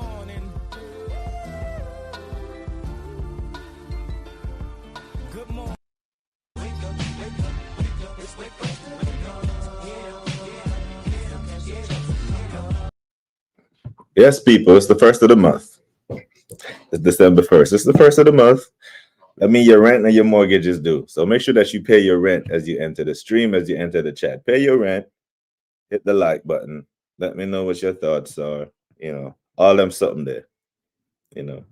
morning. Good morning. Wake up, wake up, wake up, it's wake up, wake up. Yes, people, it's the first of the month. It's December 1st. It's the first of the month. That means your rent and your mortgage is due. So make sure that you pay your rent as you enter the stream, as you enter the chat. Pay your rent, hit the like button. Let me know what your thoughts are. All them something there. Hit the like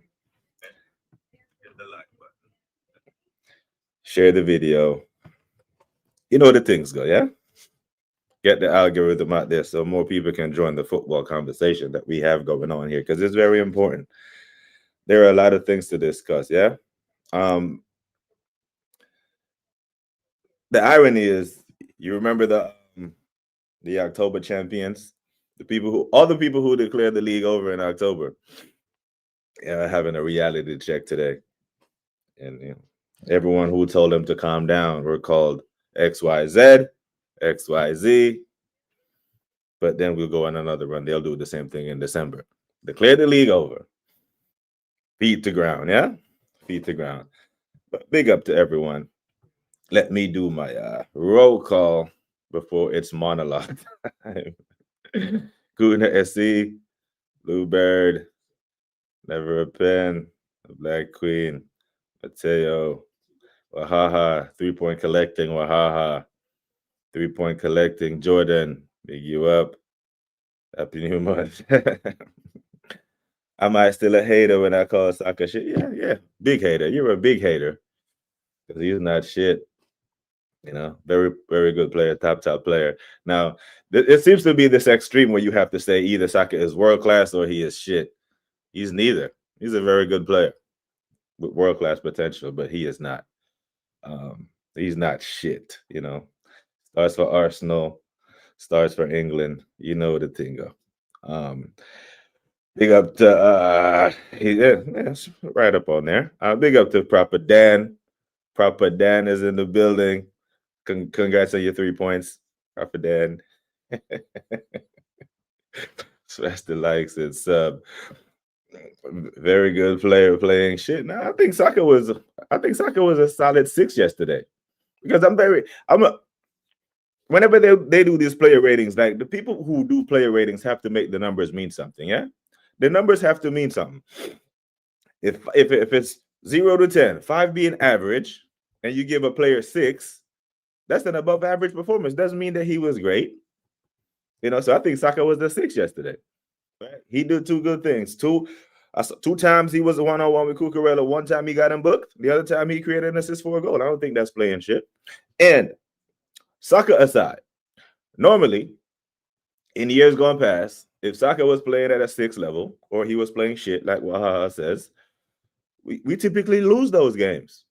button. Share the video. You know the things go, yeah? Get the algorithm out there so more people can join the football conversation that we have going on here because it's very important. There are a lot of things to discuss, yeah? The irony is, you remember the October champions, all the people who declared the league over in October, having a reality check today, and everyone who told them to calm down were called XYZ, XYZ. But then we'll go on another run. They'll do the same thing in December. Declare the league over. Feet to ground, yeah? Feet to ground. But big up to everyone. Let me do my roll call before it's monologue time. Kuna SC, Bluebird, Never a Pen, Black Queen, Mateo, Wahaha, 3-point collecting, Wahaha, 3-point collecting, Jordan, big you up. Happy New Month. Am I still a hater when I call Saka shit? Yeah. Big hater. You're a big hater. Because he's not shit. Very, very good player, top player. Now, it seems to be this extreme where you have to say either Saka is world class or he is shit. He's neither. He's a very good player with world class potential, but he is not. He's not shit. Starts for Arsenal, starts for England. You know the thing go. Big up to it's right up on there. Big up to Proper Dan. Proper Dan is in the building. Congrats on your 3 points, Proper Dan. Smash the likes and sub. Very good player playing shit. Now I think Saka was a solid 6 yesterday. Because whenever they do these player ratings, like the people who do player ratings have to make the numbers mean something, yeah? The numbers have to mean something. If it's 0 to 10, 5 being average, and you give a player 6, that's an above average performance. Doesn't mean that he was great. So I think Saka was the 6 yesterday. Right? He did 2 good things. 2 times he was a one-on-one with Cucurella. 1 time he got him booked. The other time he created an assist for a goal. I don't think that's playing shit. And Saka aside, normally in years gone past, if Saka was playing at a 6 level or he was playing shit like Wahaha says, we typically lose those games.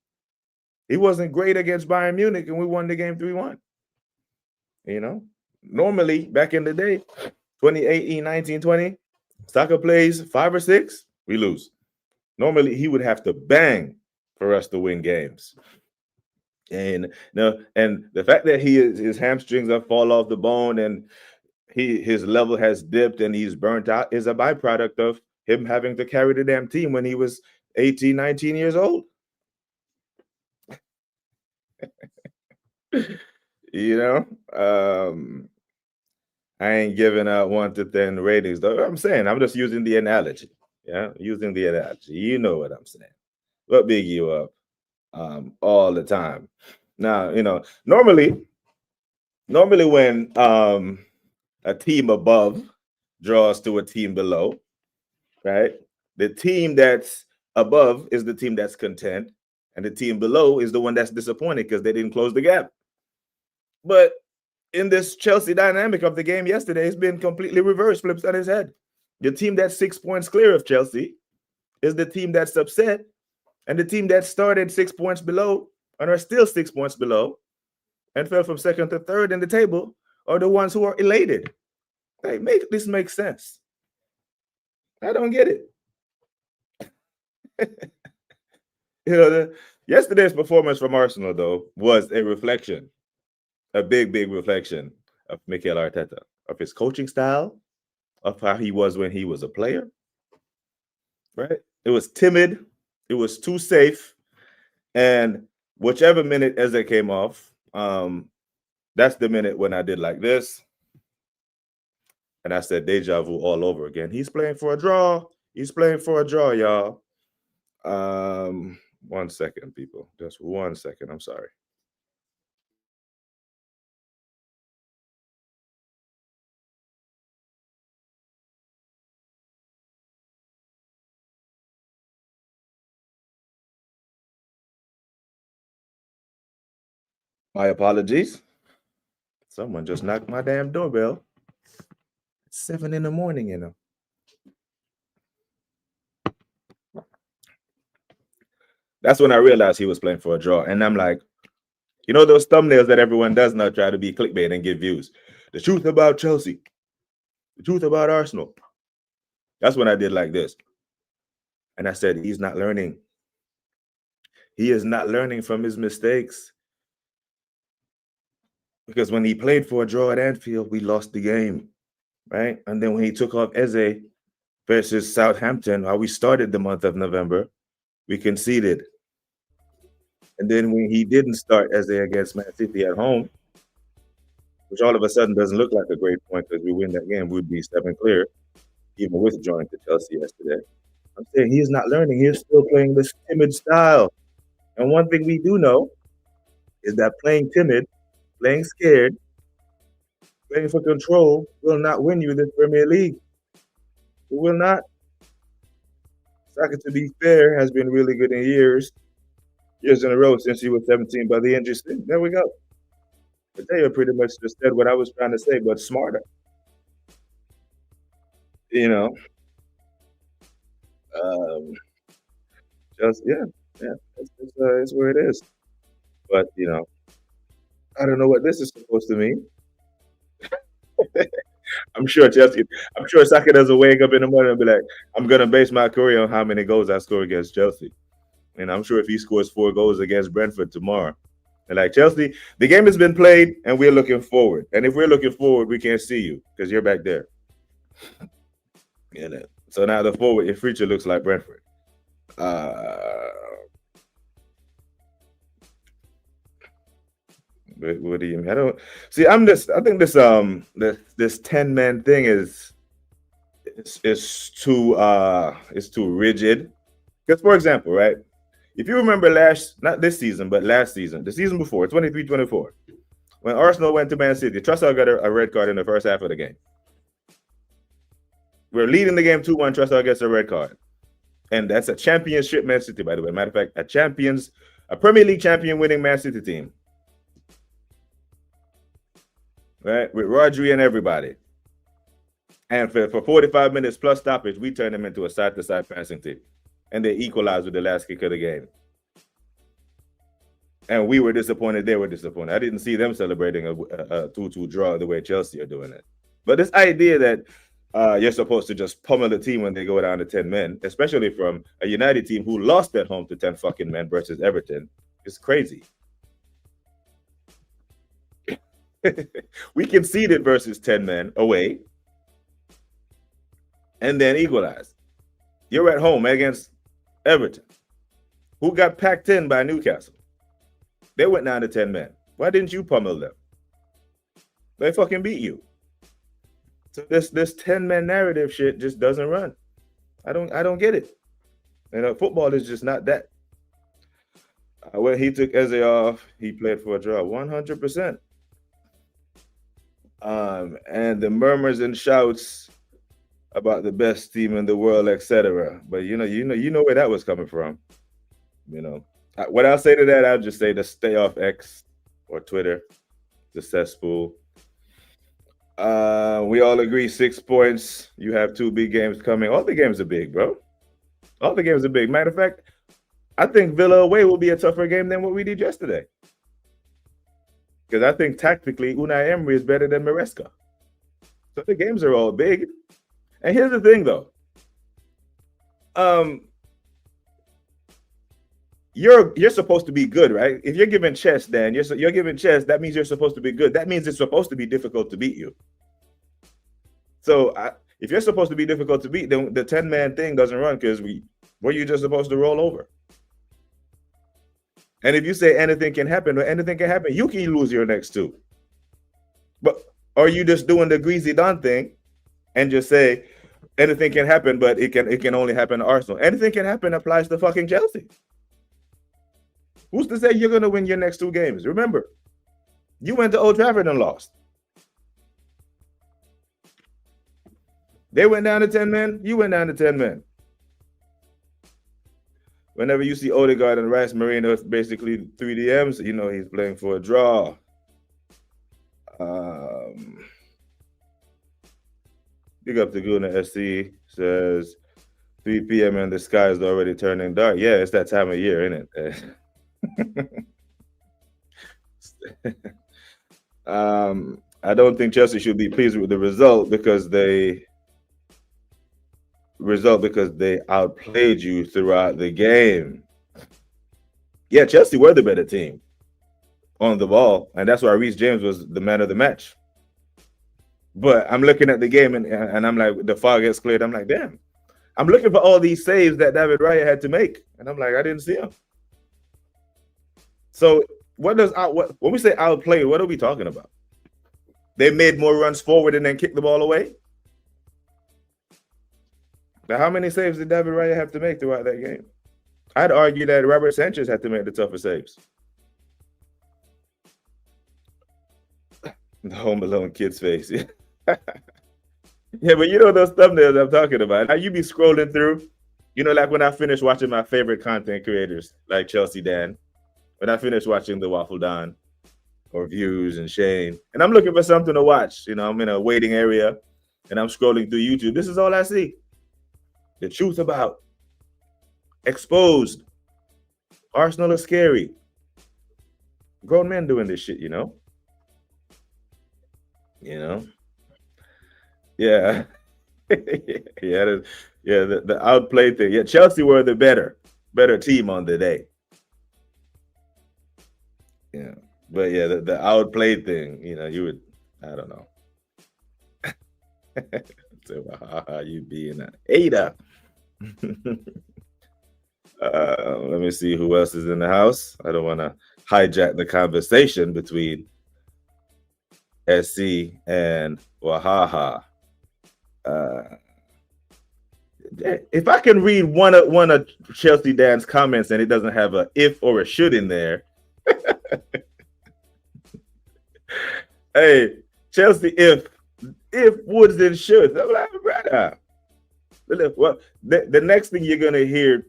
He wasn't great against Bayern Munich and we won the game 3-1. Normally back in the day, 2018, 19, 20, Saka plays 5 or 6, we lose. Normally he would have to bang for us to win games. And the fact that his hamstrings have fall off the bone and his level has dipped and he's burnt out is a byproduct of him having to carry the damn team when he was 18, 19 years old. I ain't giving out 1 to 10 ratings, though. I'm saying, I'm just using the analogy. Yeah, using the analogy. You know what I'm saying. But big you up all the time. Now, normally when a team above draws to a team below, right? The team that's above is the team that's content, and the team below is the one that's disappointed because they didn't close the gap. But in this Chelsea dynamic of the game yesterday, it's been completely reversed, flips on his head. The team that's 6 points clear of Chelsea is the team that's upset, and the team that started 6 points below and are still 6 points below and fell from second to third in the table are the ones who are elated. Hey, this make sense. I don't get it. Yesterday's performance from Arsenal, though, was a reflection, a big, big reflection of Mikel Arteta, of his coaching style, of how he was when he was a player, right? It was timid. It was too safe. And whichever minute Eze came off, that's the minute when I did like this. And I said deja vu all over again. He's playing for a draw. He's playing for a draw, y'all. 1 second, people. Just 1 second. I'm sorry. My apologies. Someone just knocked my damn doorbell. It's 7 in the morning, you know. That's when I realized he was playing for a draw. And I'm like, you know those thumbnails that everyone does now try to be clickbait and get views? The truth about Chelsea. The truth about Arsenal. That's when I did like this. And I said, he's not learning. He is not learning from his mistakes. Because when he played for a draw at Anfield, we lost the game, right? And then when he took off Eze versus Southampton, how we started the month of November, we conceded. And then when he didn't start Eze against Man City at home, which all of a sudden doesn't look like a great point because we win that game, we'd be 7 clear, even with drawing to Chelsea yesterday. I'm saying he's not learning. He's still playing this timid style. And one thing we do know is that playing timid, playing scared, playing for control will not win you this Premier League. It will not. Saka, to be fair, has been really good in years in a row since he was 17, but the injury, there we go. Mateo pretty much just said what I was trying to say, but smarter. You know, just it's where it is. But you know, I don't know what this is supposed to mean. I'm sure Saka doesn't wake up in the morning and be like, I'm gonna base my career on how many goals I score against Chelsea. And I'm sure if he scores 4 goals against Brentford tomorrow, and like Chelsea, the game has been played and we're looking forward. And if we're looking forward, we can't see you because you're back there. So now the forward, your future looks like Brentford. What do you mean? I don't see. I think this 10-man thing is too rigid. Because for example, right? If you remember not this season, but last season, the season before, 23-24, when Arsenal went to Man City, Trossard got a red card in the first half of the game. We're leading the game 2-1. Trossard gets a red card. And that's a championship Man City, by the way. Matter of fact, a Premier League champion winning Man City team. Right? With Rodri and everybody. And for 45 minutes plus stoppage, we turned them into a side-to-side passing team. And they equalized with the last kick of the game. And we were disappointed. They were disappointed. I didn't see them celebrating a 2-2 draw the way Chelsea are doing it. But this idea that you're supposed to just pummel the team when they go down to 10 men, especially from a United team who lost at home to 10 fucking men versus Everton, is crazy. We conceded versus 10 men away and then equalized. You're at home against Everton, who got packed in by Newcastle. They went down to 10 men. Why didn't you pummel them? They fucking beat you. So this 10-man narrative shit just doesn't run. I don't get it. And football is just not that. When he took Eze off, he played for a draw 100%. And the murmurs and shouts about the best team in the world, etc. But you know where that was coming from. What I'll say to that, I'll just say to stay off X or Twitter, the cesspool. We all agree 6 points. You have 2 big games coming. All the games are big, bro. All the games are big. Matter of fact, I think Villa away will be a tougher game than what we did yesterday. Because I think tactically, Unai Emery is better than Maresca. So the games are all big. And here's the thing, though. You're supposed to be good, right? If you're giving chess, Dan, you're giving chess. That means you're supposed to be good. That means it's supposed to be difficult to beat you. So if you're supposed to be difficult to beat, then the 10-man thing doesn't run because Were you just supposed to roll over? And if you say anything can happen, or anything can happen, you can lose your next two. But are you just doing the greasy Don thing and just say anything can happen, but it can only happen to Arsenal? Anything can happen applies to fucking Chelsea. Who's to say you're gonna win your next two games? Remember, you went to Old Trafford and lost. They went down to 10 men, you went down to 10 men. Whenever you see Odegaard and Rice Marino, it's basically 3 DMs, you know he's playing for a draw. Big up to Guna SC, says 3 p.m. and the sky is already turning dark. Yeah, it's that time of year, isn't it? I don't think Chelsea should be pleased with the result because they outplayed you throughout the game. Yeah, Chelsea were the better team on the ball, and that's why Reece James was the man of the match. But I'm looking at the game and I'm like, the fog gets cleared. I'm like, damn. I'm looking for all these saves that David Raya had to make, and I'm like, I didn't see them. So when we say outplayed, what are we talking about? They made more runs forward and then kicked the ball away? Now, how many saves did David Raya have to make throughout that game? I'd argue that Robert Sanchez had to make the tougher saves. The Home Alone kid's face. Yeah, but you know those thumbnails I'm talking about. Now you be scrolling through, you know, like when I finish watching my favorite content creators, like Chelsea Dan, when I finish watching The Waffle Don or Views and Shane, and I'm looking for something to watch. You know, I'm in a waiting area and I'm scrolling through YouTube. This is all I see. The truth about exposed. Arsenal is scary. Grown men doing this shit, you know? You know? Yeah. The outplay thing. Yeah, Chelsea were the better team on the day. Yeah. But yeah, the outplay thing, you know, you would, I don't know. So, you being an hater. Let me see who else is in the house. I don't want to hijack the conversation between SC and Wahaha. If I can read one of Chelsea Dan's comments and it doesn't have a if or a should in there. Hey, Chelsea, if woulds and shoulds. I'm like, brother. Well, the next thing you're gonna hear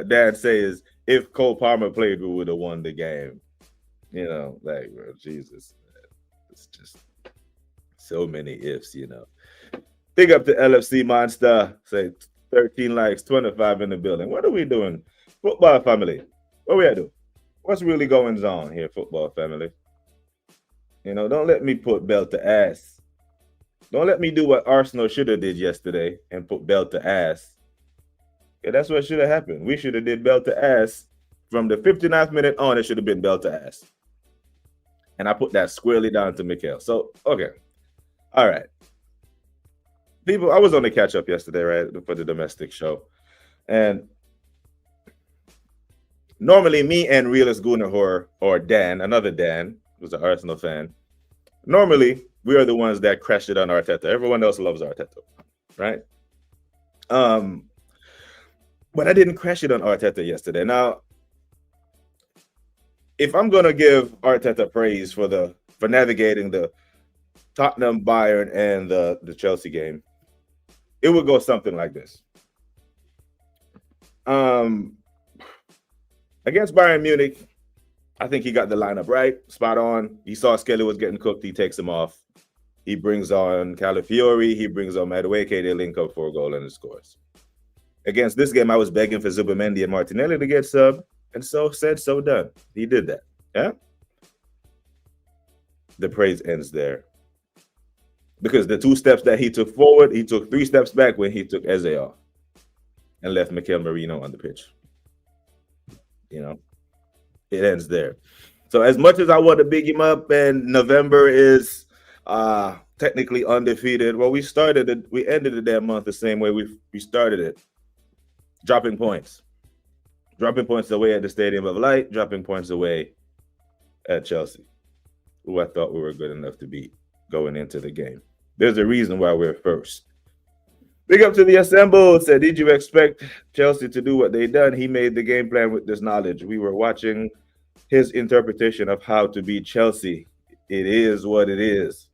Dan say is, if Cole Palmer played, we would have won the game. You know, like, bro, Jesus, man. It's just so many ifs, you know. Big up to LFC Monster. Say 13 likes, 25 in the building. What are we doing? Football family. What we doing? What's really going on here, football family? You know, don't let me put belt to ass. Don't let me do what Arsenal should have did yesterday and put belt to ass. Yeah, that's what should have happened. We should have did belt to ass. From the 59th minute on, it should have been belt to ass. And I put that squarely down to Mikel. So, okay. All right. People, I was on the catch up yesterday, right, for the domestic show. And normally me and Realist Gunnar or Dan, another Dan, who's an Arsenal fan, normally we are the ones that crash it on Arteta. Everyone else loves Arteta, right? But I didn't crash it on Arteta yesterday. Now, if I'm gonna give Arteta praise for navigating the Tottenham, Bayern, and the Chelsea game, it would go something like this. Against Bayern Munich, I think he got the lineup right, spot on. He saw Skelly was getting cooked. He takes him off. He brings on Calafiori. He brings on Madueke. They link up for a goal and it scores. Against this game, I was begging for Zubimendi and Martinelli to get sub, and so said, so done. He did that. Yeah. The praise ends there. Because the 2 steps that he took forward, he took 3 steps back when he took Eze off and left Mikel Merino on the pitch. You know, it ends there. So as much as I want to big him up, and November is technically undefeated, well, we ended the damn month the same way we started it. dropping points away at the Stadium of Light, dropping points away at Chelsea, who I thought we were good enough to beat going into the game. There's a reason why we're first. Big up to the assembled. Said, did you expect Chelsea to do what they done? He made the game plan with this knowledge. We were watching his interpretation of how to beat Chelsea. It is what it is.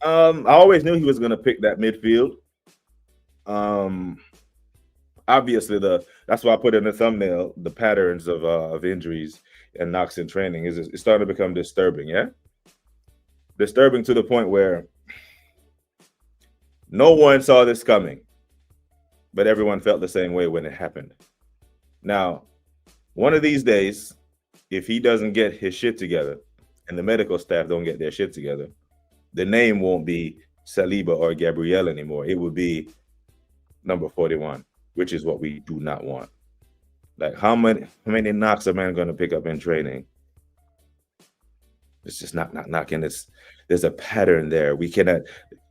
I always knew he was going to pick that midfield. Obviously, that's why I put in the thumbnail the patterns of injuries and knocks in training it's starting to become disturbing. Yeah, disturbing to the point where no one saw this coming, but everyone felt the same way when it happened. Now, one of these days, if he doesn't get his shit together and the medical staff don't get their shit together, the name won't be Saliba or Gabriel anymore. It would be number 41, which is what we do not want. Like, how many knocks a man going to pick up in training? It's just not knocking. There's a pattern there. We cannot.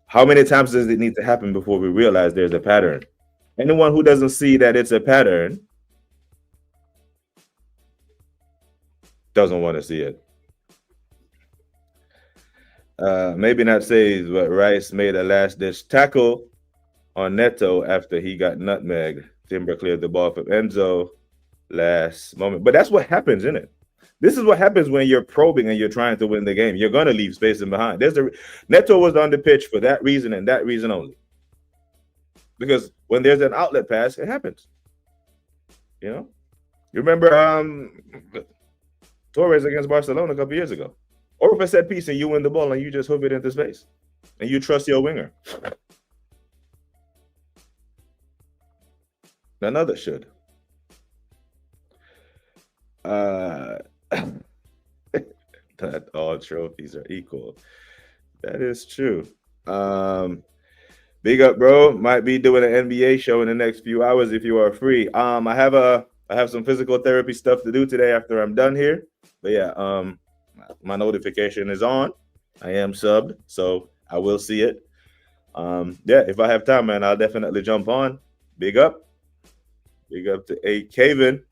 How many times does it need to happen before we realize there's a pattern? Anyone who doesn't see that it's a pattern doesn't want to see it. Maybe not saves, but Rice made a last-ditch tackle on Neto after he got nutmegged. Timber cleared the ball from Enzo last moment. But that's what happens, isn't it? This is what happens when you're probing and you're trying to win the game. You're going to leave spacing behind. Neto was on the pitch for that reason and that reason only. Because when there's an outlet pass, it happens. You know? You remember Torres against Barcelona a couple years ago. Or if a set piece and you win the ball and you just hook it into space and you trust your winger. Another should. That all trophies are equal. That is true. Big up, bro. Might be doing an NBA show in the next few hours if you are free. I have some physical therapy stuff to do today after I'm done here. But yeah, my notification is on. I am subbed, so I will see it. Yeah, if I have time, man, I'll definitely jump on. Big up. Big up to A. Caven.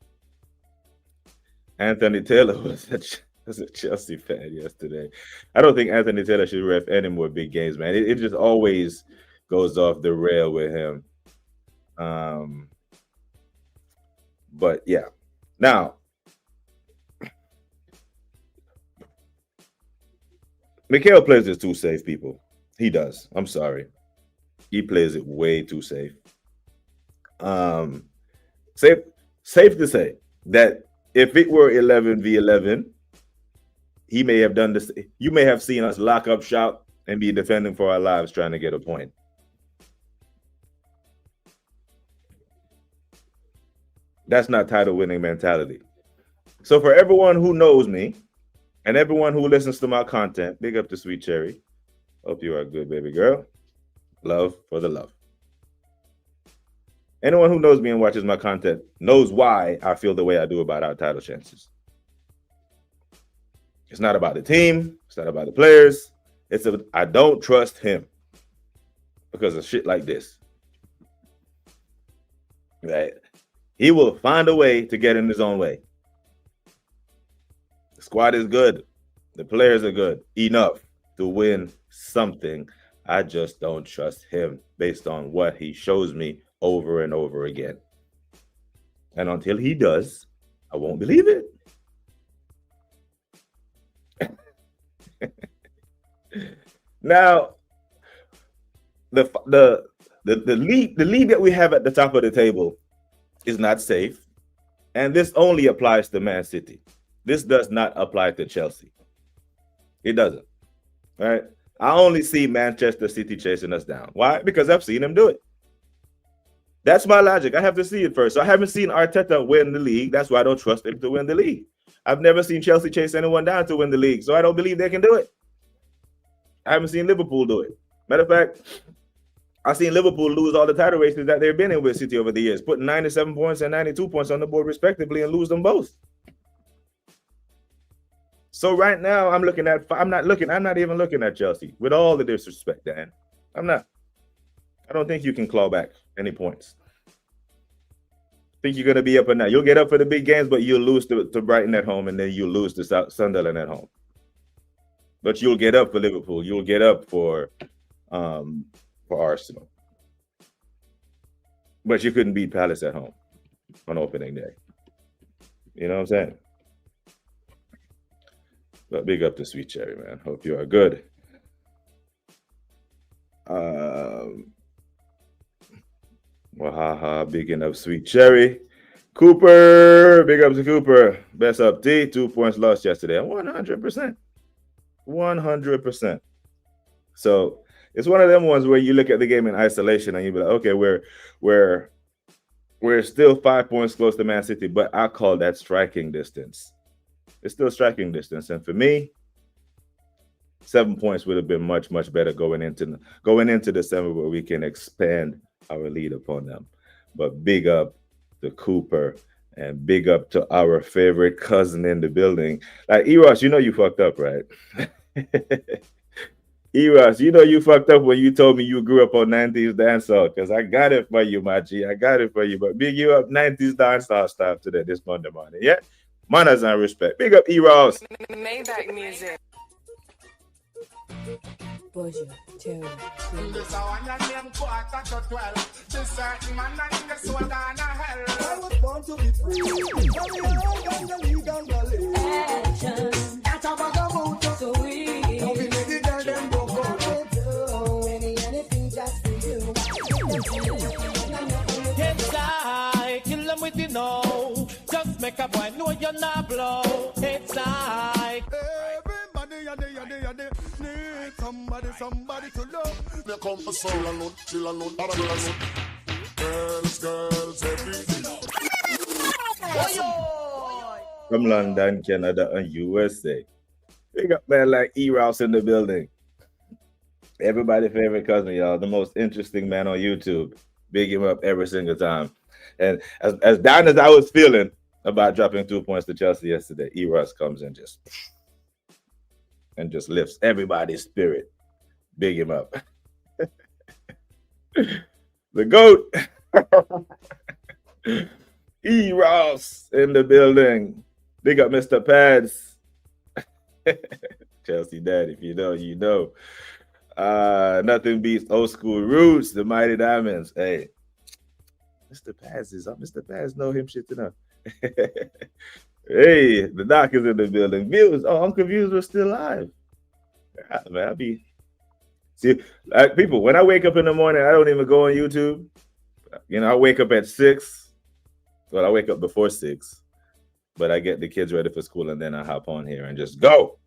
Anthony Taylor was a Chelsea fan yesterday. I don't think Anthony Taylor should ref any more big games, man. It just always goes off the rail with him. But yeah. Now, Mikhail plays it too safe, people. He does. I'm sorry. He plays it way too safe. Safe to say that if it were 11v11, he may have done this. You may have seen us lock up shop and be defending for our lives trying to get a point. That's not title winning mentality. So for everyone who knows me and everyone who listens to my content, big up to Sweet Cherry. Hope you are good, baby girl. Love for the love. Anyone who knows me and watches my content knows why I feel the way I do about our title chances. It's not about the team. It's not about the players. I don't trust him because of shit like this. Right? He will find a way to get in his own way. The squad is good. The players are good enough to win something. I just don't trust him based on what he shows me over and over again. And until he does, I won't believe it. Now, the lead that we have at the top of the table is not safe, and this only applies to Man City. This does not apply to Chelsea. It doesn't. All right. I only see Manchester City chasing us down. Why? Because I've seen them do it. That's my logic. I have to see it first. So I haven't seen Arteta win the league. That's why I don't trust him to win the league. I've never seen Chelsea chase anyone down to win the league, so I don't believe they can do it. I haven't seen Liverpool do it. Matter of fact, I've seen Liverpool lose all the title races that they've been in with City over the years, putting 97 points and 92 points on the board respectively and lose them both. So right now, I'm not even looking at Chelsea with all the disrespect, Dan. I'm not. I don't think you can claw back any points. think you're going to be up or not. You'll get up for the big games, but you'll lose to Brighton at home, and then you'll lose to Sunderland at home. But you'll get up for Liverpool. You'll get up for Arsenal. But you couldn't beat Palace at home on opening day. You know what I'm saying? But big up to Sweet Cherry, man. Hope you are good. Wahaha, bigging up Sweet Cherry. Cooper, big up to Cooper. Best up T, 2 points lost yesterday. 100%. 100%. So it's one of them ones where you look at the game in isolation and you be like, okay, we're still 5 points close to Man City, but I call that striking distance. It's still striking distance. And for me, 7 points would have been much, much better going into December, where we can expand our lead upon them. But big up to Cooper and big up to our favorite cousin in the building. Like, Eros, you know you fucked up, right? Eros, you know you fucked up when you told me you grew up on 90s dancehall, because I got it for you, my G. I got it for you. But big you up 90s dancehall stuff today, this Monday morning. Yeah? Manners and respect. Big up Eros. Maybach music. Bojo, Cherry. This one your name quarter to 12. This certain man and the soul gonna hell. I was born to be free. Action. That's a bag of mood. So we Don't be lady girl, them go go. anything just for you. Inside, kill them with the no. Just make a boy know you're not blow. Inside. Everybody, need somebody to love. Me come for soul alone, chill alone, girls, everything. From London, Canada, and USA. Big up man like Eros in the building. Everybody's favorite cousin, y'all. The most interesting man on YouTube. Big him up every single time. And as down as I was feeling about dropping 2 points to Chelsea yesterday, Eros comes and just lifts everybody's spirit. Big him up. The GOAT. Eros in the building. Big up Mr. Pads. Chelsea dad, if you know, you know. Nothing beats old school roots, the Mighty Diamonds. Hey, Mr. Pads Mr. Pads know him shit enough. Hey, the doc is in the building. Views, Uncle Views was still alive. Yeah, man, see, like people, when I wake up in the morning, I don't even go on YouTube. You know, I wake up at 6. Well, I wake up before 6, but I get the kids ready for school and then I hop on here and just go.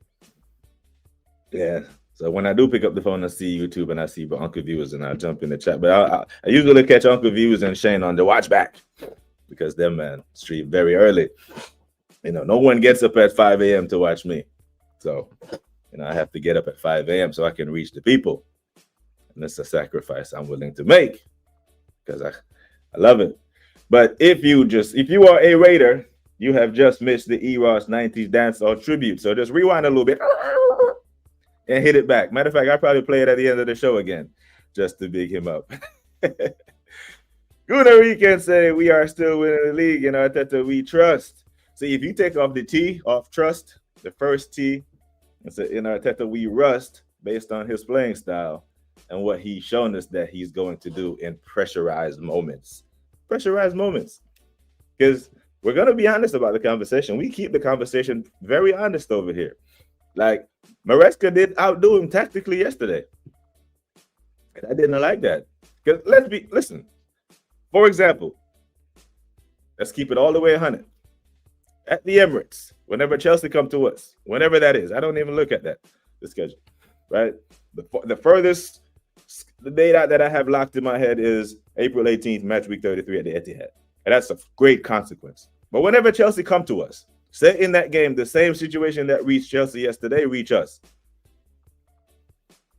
Yeah. So when I do pick up the phone, I see YouTube and I see Uncle Views and I jump in the chat. But I usually catch Uncle Views and Shane on the watch back because them man stream very early. You know, no one gets up at 5 a.m. to watch me. So, you know, I have to get up at 5 a.m. so I can reach the people. And it's a sacrifice I'm willing to make because I love it. But if you are a Raider, you have just missed the Eros 90s dancehall tribute. So just rewind a little bit and hit it back. Matter of fact, I'll probably play it at the end of the show again just to big him up. Guna Weekend say we are still winning the league in Arteta we trust. See, if you take off the T off trust, the first T, it's in Arteta we rust based on his playing style and what he's shown us that he's going to do in pressurized moments. Pressurized moments. Because we're going to be honest about the conversation. We keep the conversation very honest over here. Like, Maresca did outdo him tactically yesterday. And I didn't like that. Because listen. For example, let's keep it all the way 100. At the Emirates, whenever Chelsea come to us, whenever that is, I don't even look at that, the schedule, right? The furthest the date that I have locked in my head is April 18th, match week 33 at the Etihad. And that's a great consequence. But whenever Chelsea come to us, say in that game, the same situation that reached Chelsea yesterday, reach us.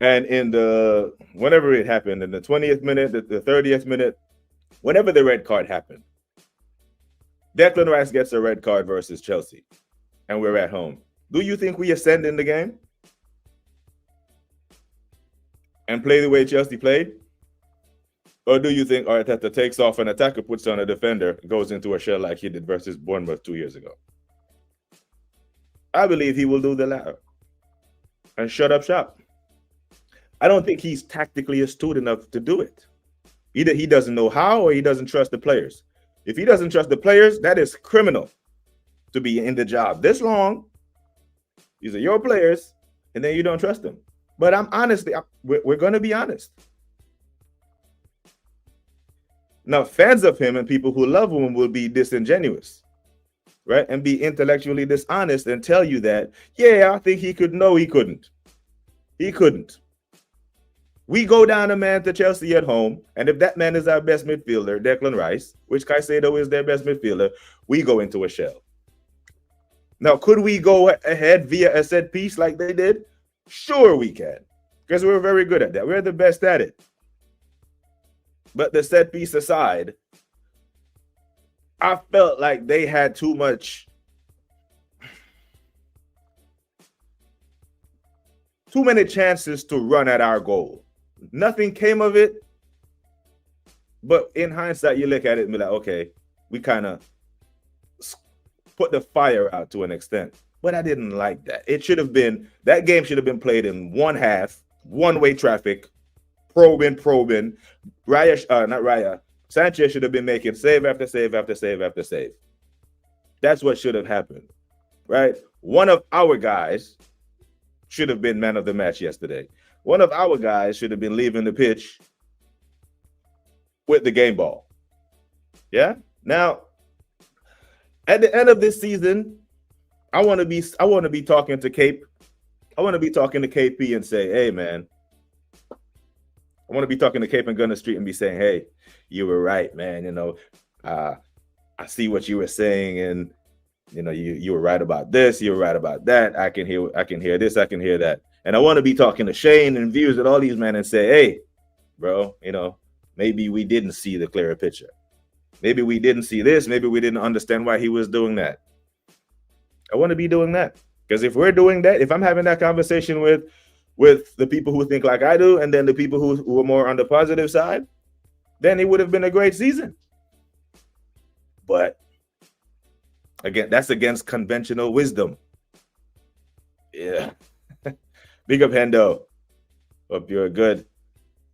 And in whenever it happened, in the 20th minute, the 30th minute, whenever the red card happened, Declan Rice gets a red card versus Chelsea, and we're at home. Do you think we ascend in the game and play the way Chelsea played? Or do you think Arteta takes off an attacker, puts on a defender, goes into a shell like he did versus Bournemouth 2 years ago? I believe he will do the latter and shut up shop. I don't think he's tactically astute enough to do it. Either he doesn't know how or he doesn't trust the players. If he doesn't trust the players, that is criminal to be in the job this long. These are your players, and then you don't trust them. But we're going to be honest. Now, fans of him and people who love him will be disingenuous, right? And be intellectually dishonest and tell you that, yeah, I think he could. No, he couldn't. He couldn't. We go down a man to Chelsea at home, and if that man is our best midfielder, Declan Rice, which Caicedo is their best midfielder, we go into a shell. Now, could we go ahead via a set piece like they did? Sure we can, because we're very good at that. We're the best at it. But the set piece aside, I felt like they had too many chances to run at our goal. Nothing came of it. But in hindsight, you look at it and be like, okay, we kind of put the fire out to an extent. But I didn't like that. That game should have been played in one half, one-way traffic, probing. Sanchez should have been making save after save after save after save. That's what should have happened, right? One of our guys should have been man of the match yesterday. One of our guys should have been leaving the pitch with the game ball. Yeah? Now, at the end of this season, I want to be talking to Cape. I want to be talking to KP and say, hey, man. I want to be talking to Cape and Gunner Street and be saying, hey, you were right, man. You know, I see what you were saying, and you know, you were right about this, you were right about that. I can hear this, I can hear that. And I want to be talking to Shane and Views and all these men and say, hey, bro, you know, maybe we didn't see the clearer picture. Maybe we didn't see this. Maybe we didn't understand why he was doing that. I want to be doing that. Because if we're doing that, if I'm having that conversation with the people who think like I do, and then the people who are more on the positive side, then it would have been a great season. But again, that's against conventional wisdom. Yeah. Big up, Hendo. Hope you're good.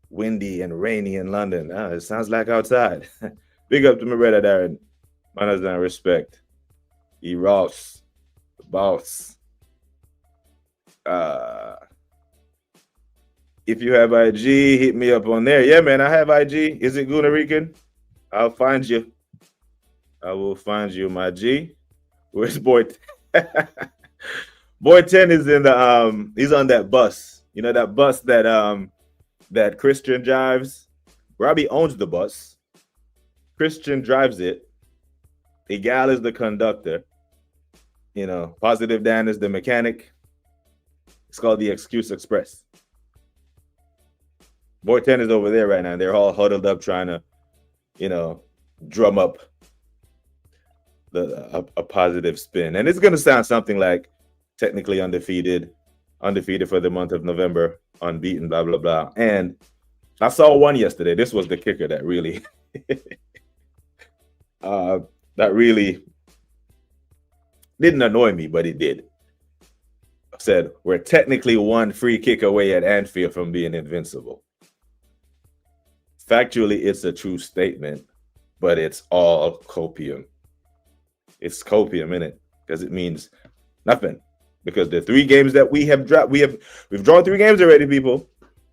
Windy and rainy in London. It sounds like outside. Big up to my brother Darren. Manners and respect. E. Ross. The boss. If you have IG, hit me up on there. Yeah, man, I have IG. Is it Guna Rican? I'll find you. I will find you, my G. Where's Boy? Boy 10 is in the he's on that bus. You know that bus that Christian drives? Robbie owns the bus. Christian drives it. Igal is the conductor. You know, Positive Dan is the mechanic. It's called the Excuse Express. Boy 10 is over there right now. They're all huddled up trying to, you know, drum up a positive spin. And it's going to sound something like technically undefeated for the month of November, unbeaten, blah, blah, blah. And I saw one yesterday. This was the kicker that really, didn't annoy me, but it did. I said, we're technically one free kick away at Anfield from being invincible. Factually, it's a true statement, but it's all copium. It's copium, innit? Because it means nothing. Because the 3 games that we have dropped, we've drawn 3 games already, people.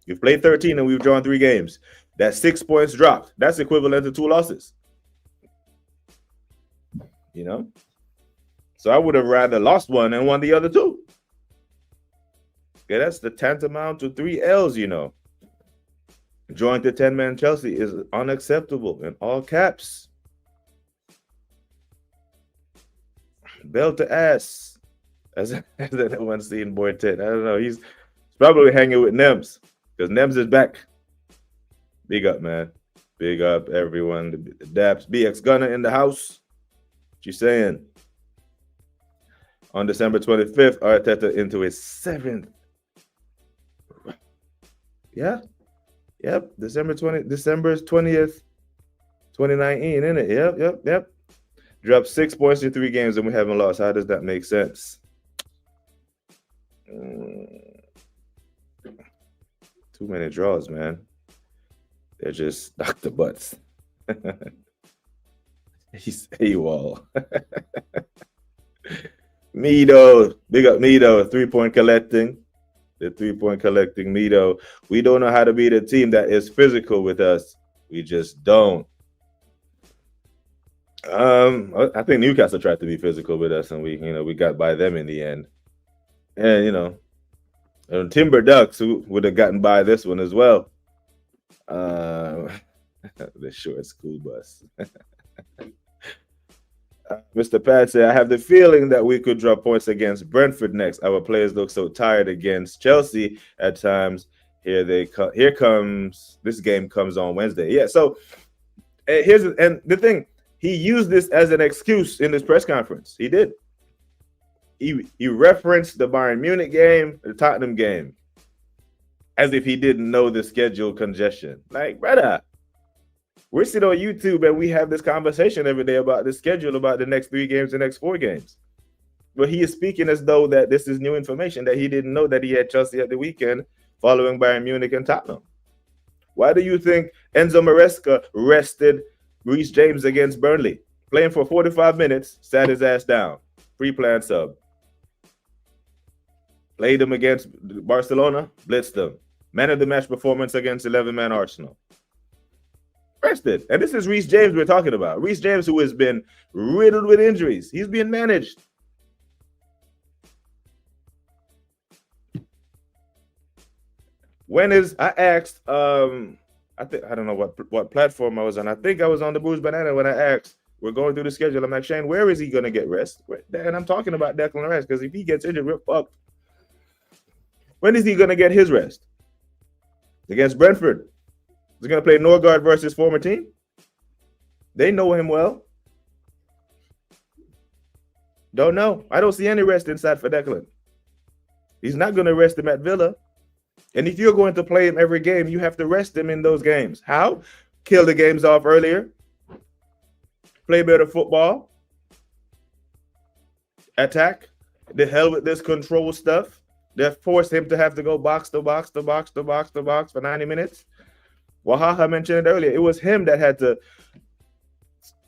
We've played 13 and we've drawn 3 games. That's 6 points dropped. That's equivalent to 2 losses. You know? So I would have rather lost one and won the other 2. Okay, that's the tantamount to 3 L's, you know. Drawing to 10-man Chelsea is unacceptable in all caps. Bell to ass, as anyone seen Boy 10. I don't know. He's probably hanging with Nems because Nems is back. Big up, man. Big up, everyone. The Daps. BX Gunner in the house. What you saying? On December 25th, Arteta into his 7th. Yeah. Yep, December 20th, 2019, isn't it? Yep. Dropped 6 points in 3 games and we haven't lost. How does that make sense? Too many draws, man. They're just Dr. Butts. He's AWOL. Mido, big up Mido, 3-point collecting. The 3-point collecting Mido. We don't know how to beat a team that is physical with us. We just don't. I think Newcastle tried to be physical with us, and we got by them in the end. And and Timber Ducks, who would have gotten by this one as well. The short school bus. Mr. Pat said, I have the feeling that we could drop points against Brentford next. Our players look so tired against Chelsea at times. Here comes this game comes on Wednesday. Yeah, so and the thing, he used this as an excuse in his press conference. He did. He referenced the Bayern Munich game, the Tottenham game, as if he didn't know the schedule congestion. Like, brother, we're sitting on YouTube and we have this conversation every day about the schedule, about the next 3 games, the next 4 games. But he is speaking as though that this is new information, that he didn't know that he had Chelsea at the weekend following Bayern Munich and Tottenham. Why do you think Enzo Maresca rested Reece James against Burnley? Playing for 45 minutes, sat his ass down. Pre-planned sub. Played him against Barcelona, blitzed them. Man of the match performance against 11-man Arsenal. Rested. And this is Reece James we're talking about. Reece James, who has been riddled with injuries. He's being managed. I asked, I don't know what platform I was on. I think I was on the Bruised Banana when I asked, we're going through the schedule. I'm like, Shane, where is he going to get rest? And I'm talking about Declan Rice, because if he gets injured, we're fucked. When is he going to get his rest? Against Brentford. Is he going to play Norgard versus former team? They know him well. Don't know. I don't see any rest inside for Declan. He's not going to rest him at Villa. And if you're going to play him every game, you have to rest him in those games. How? Kill the games off earlier. Play better football. Attack. The hell with this control stuff. That forced him to have to go box to box to box to box to box for 90 minutes. Wahaha mentioned it earlier. It was him that had to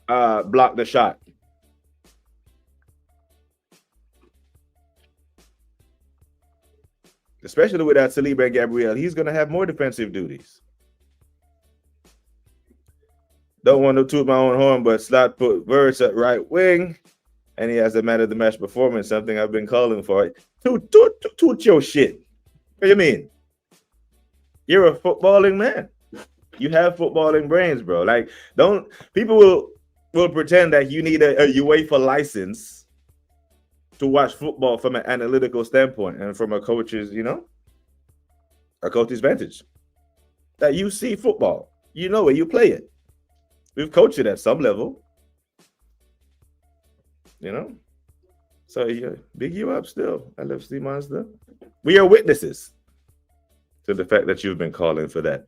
block the shot. Especially without Saliba and Gabriel, he's going to have more defensive duties. Don't want to toot my own horn, but Slot put Verts at right wing, and he has a man of the match performance, something I've been calling for. Toot your shit. What do you mean? You're a footballing man. You have footballing brains, bro. Like, people will pretend that you need a UEFA license to watch football from an analytical standpoint and from a coach's vantage. That you see football. You know it, you play it. We've coached it at some level. So yeah, big you up still, LFC Monster. We are witnesses to the fact that you've been calling for that.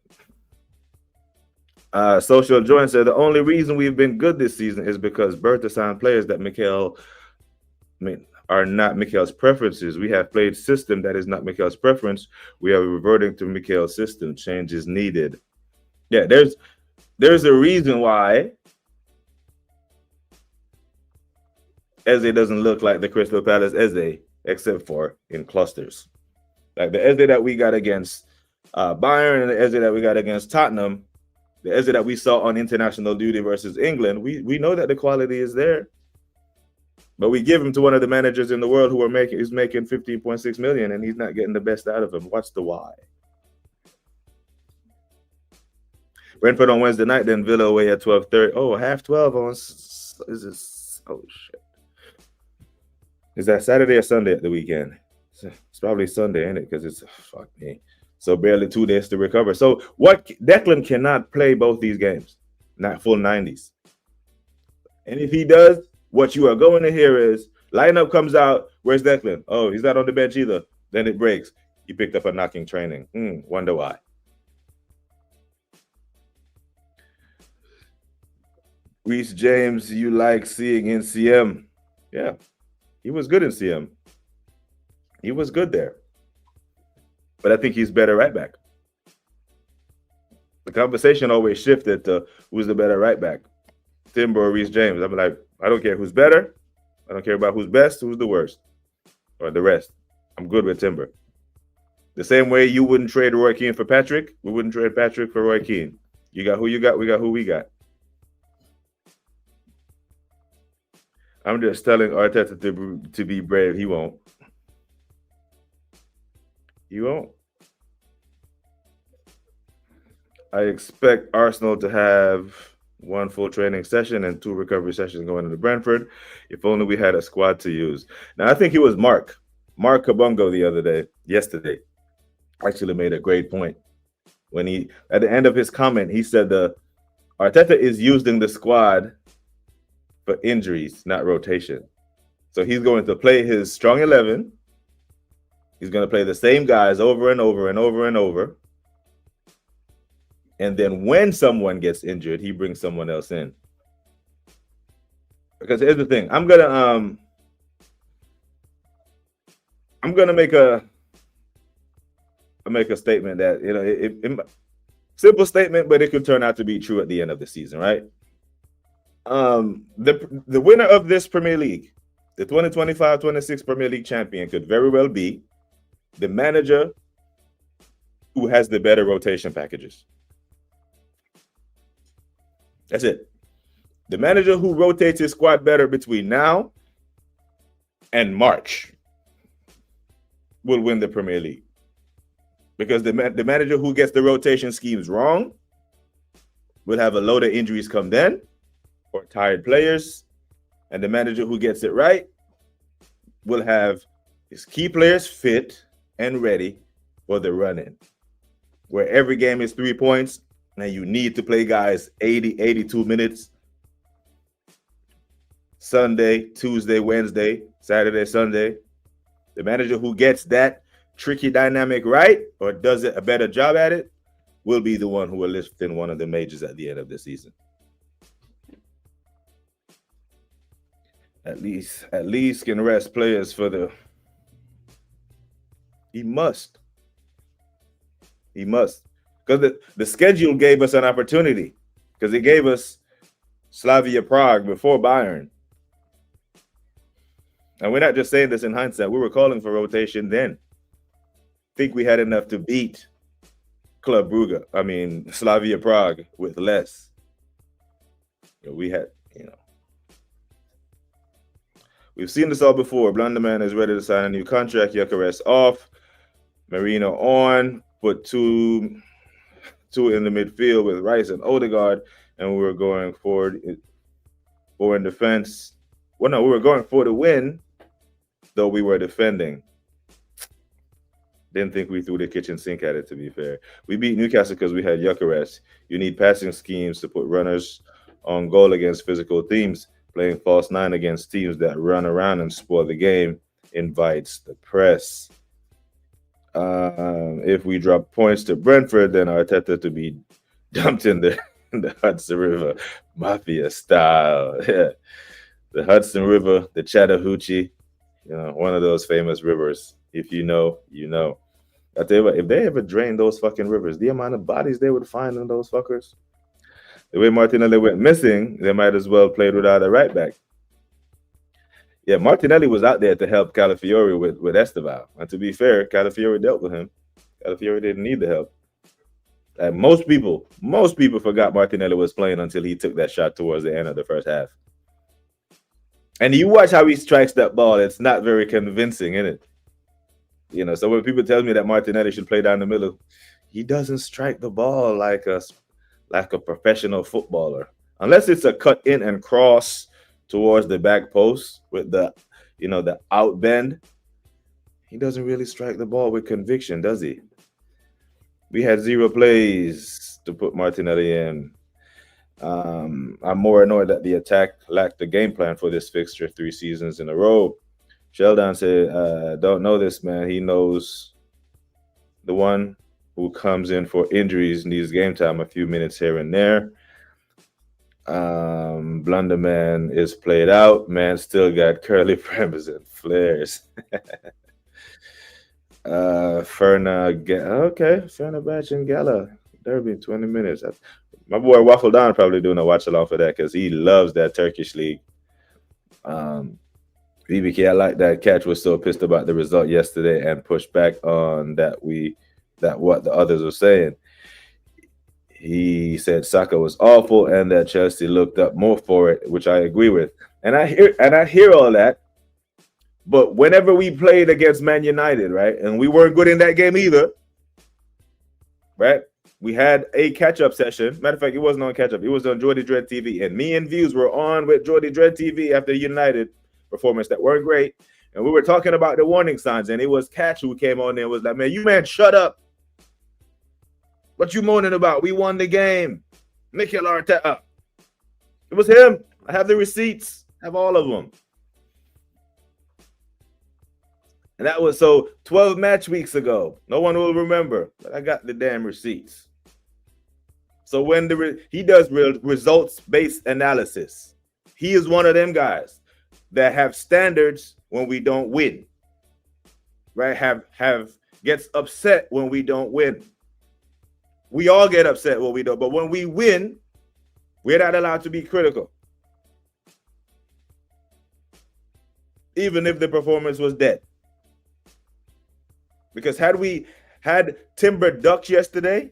Social Join said the only reason we've been good this season is because Bertha signed players that are not Mikel's preferences. We have played system that is not Mikel's preference. We are reverting to Mikel's system. Change is needed. Yeah, there's a reason why Eze doesn't look like the Crystal Palace Eze, except for in clusters. Like the Eze that we got against Bayern and the Eze that we got against Tottenham, the Eze that we saw on international duty versus England, we know that the quality is there. But we give him to one of the managers in the world who is making 15.6 million, and he's not getting the best out of him. What's the why? Brentford on Wednesday night, then Villa away at 12:30. Oh, 12:30 on is this? Oh shit! Is that Saturday or Sunday at the weekend? It's probably Sunday, ain't it? Because it's fuck me. So barely 2 days to recover. So Declan cannot play both these games, not full 90s. And if he does, what you are going to hear is lineup comes out. Where's Declan? Oh, he's not on the bench either. Then it breaks. He picked up a knocking training. Wonder why. Reece James, you like seeing in CM? Yeah, he was good in CM. He was good there. But I think he's better right back. The conversation always shifted to who's the better right back, Timber or Reece James. I'm like, I don't care who's better. I don't care about who's best, who's the worst, or the rest. I'm good with Timber. The same way you wouldn't trade Roy Keane for Patrick, we wouldn't trade Patrick for Roy Keane. You got who you got, we got who we got. I'm just telling Arteta to be brave. He won't. He won't. I expect Arsenal to have 1 full training session and 2 recovery sessions going into Brentford. If only we had a squad to use. Now, I think it was Mark Kabungo yesterday, actually made a great point. When he, at the end of his comment, he said the Arteta is using the squad for injuries, not rotation. So he's going to play his strong 11. He's going to play the same guys over and over and over and over. And then when someone gets injured, he brings someone else in. Because here's the thing. I'm gonna make a statement that, you know, simple statement, but it could turn out to be true at the end of the season, right? The winner of this Premier League, the 2025-26 Premier League champion, could very well be the manager who has the better rotation packages. That's it. The manager who rotates his squad better between now and March will win the Premier League. Because the manager who gets the rotation schemes wrong will have a load of injuries come then, or tired players. And the manager who gets it right will have his key players fit and ready for the run-in. Where every game is 3 points, and you need to play guys 80, 82 minutes. Sunday, Tuesday, Wednesday, Saturday, Sunday. The manager who gets that tricky dynamic right, or does a better job at it, will be the one who will lift in one of the majors at the end of the season. At least can rest players for the. He must. Because the schedule gave us an opportunity. Because it gave us Slavia Prague before Bayern. And we're not just saying this in hindsight. We were calling for rotation then. Think we had enough to beat Slavia Prague with less. We had, we've seen this all before. Blunderman is ready to sign a new contract. Gyökeres off. Marino on. Put two in the midfield with Rice and Odegaard. And we were going forward in defense. Well, no, we were going for the win, though we were defending. Didn't think we threw the kitchen sink at it, to be fair. We beat Newcastle because we had Gyökeres. You need passing schemes to put runners on goal against physical teams. Playing false nine against teams that run around and spoil the game invites the press. If we drop points to Brentford, then Arteta to be dumped in the Hudson River Mafia style. Yeah. The Hudson River, the Chattahoochee, one of those famous rivers. If you know, you know. I tell you what, if they ever drain those fucking rivers, the amount of bodies they would find in those fuckers. The way Martinelli went missing, they might as well played without a right back. Yeah, Martinelli was out there to help Calafiori with Esteval. And to be fair, Calafiori dealt with him. Calafiori didn't need the help. And most people forgot Martinelli was playing until he took that shot towards the end of the first half. And you watch how he strikes that ball, it's not very convincing, isn't it? So when people tell me that Martinelli should play down the middle, he doesn't strike the ball like a professional footballer. Unless it's a cut in and cross towards the back post with the out bend. He doesn't really strike the ball with conviction, does he? We had 0 plays to put Martinelli in. I'm more annoyed that the attack lacked a game plan for this fixture 3 seasons in a row. Sheldon said, don't know this man. He knows the one who comes in for injuries needs game time, a few minutes here and there. Blunderman is played out. Man still got curly premise and flares. Ferna Batch and Gala. Derby 20 minutes. My boy Waffle Don probably doing a watch along for that because he loves that Turkish league. BBK, I like that. Catch was so pissed about the result yesterday and pushed back on that what the others were saying. He said Saka was awful and that Chelsea looked up more for it, which I agree with. And I hear all that. But whenever we played against Man United, right, and we weren't good in that game either, right? We had a catch-up session. Matter of fact, it wasn't on catch-up. It was on Jordy Dread TV. And me and Views were on with Jordy Dread TV after United performance that weren't great. And we were talking about the warning signs. And it was Catch who came on there and was like, man, shut up. What you moaning about? We won the game. Mikel Arteta. It was him. I have the receipts. I have all of them. And that was 12 match weeks ago. No one will remember, but I got the damn receipts. So when he does results-based analysis, he is one of them guys that have standards when we don't win. Right? Gets upset when we don't win. We all get upset when we don't, but when we win, we're not allowed to be critical. Even if the performance was dead. Because had we had Timber duck yesterday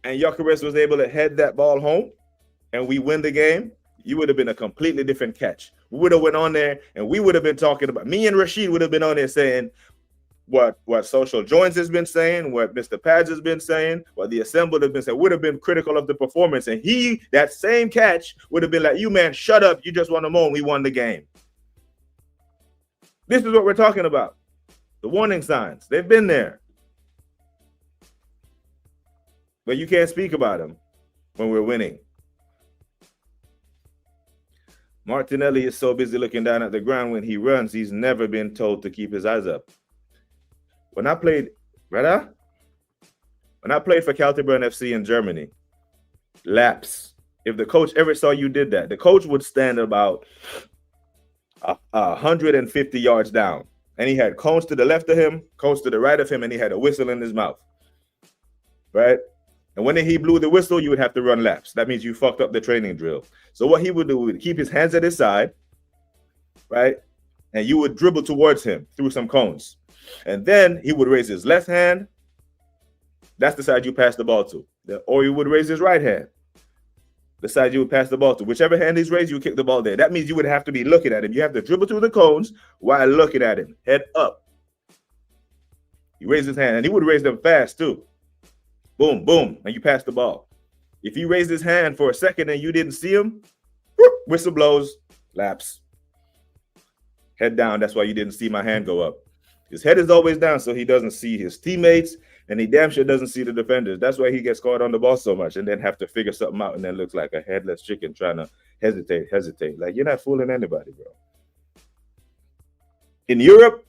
and Gyökeres was able to head that ball home and we win the game, you would have been a completely different catch. We would have went on there and we would have been talking about, me and Rashid would have been on there saying what Social Joins has been saying, what Mr. Pads has been saying, what the Assembled have been saying, would have been critical of the performance. And that same catch would have been like, you man, shut up. You just want to moan. We won the game. This is what we're talking about. The warning signs. They've been there. But you can't speak about them when we're winning. Martinelli is so busy looking down at the ground when he runs, he's never been told to keep his eyes up. When I played for Kaltebrunn FC in Germany, laps. If the coach ever saw you did that, the coach would stand about 150 yards down, and he had cones to the left of him, cones to the right of him, and he had a whistle in his mouth, right? And when he blew the whistle, you would have to run laps. That means you fucked up the training drill. So what he would do would keep his hands at his side, right? And you would dribble towards him through some cones. And then he would raise his left hand. That's the side you pass the ball to. Or he would raise his right hand. The side you would pass the ball to. Whichever hand he's raised, you kick the ball there. That means you would have to be looking at him. You have to dribble through the cones while looking at him. Head up. He raised his hand, and he would raise them fast too. Boom, boom, and you pass the ball. If he raised his hand for a second and you didn't see him, whoop, whistle blows, laps. Head down. That's why you didn't see my hand go up. His head is always down so he doesn't see his teammates, and he damn sure doesn't see the defenders. That's why he gets caught on the ball so much and then have to figure something out and then looks like a headless chicken trying to hesitate. Like, you're not fooling anybody, bro. In Europe,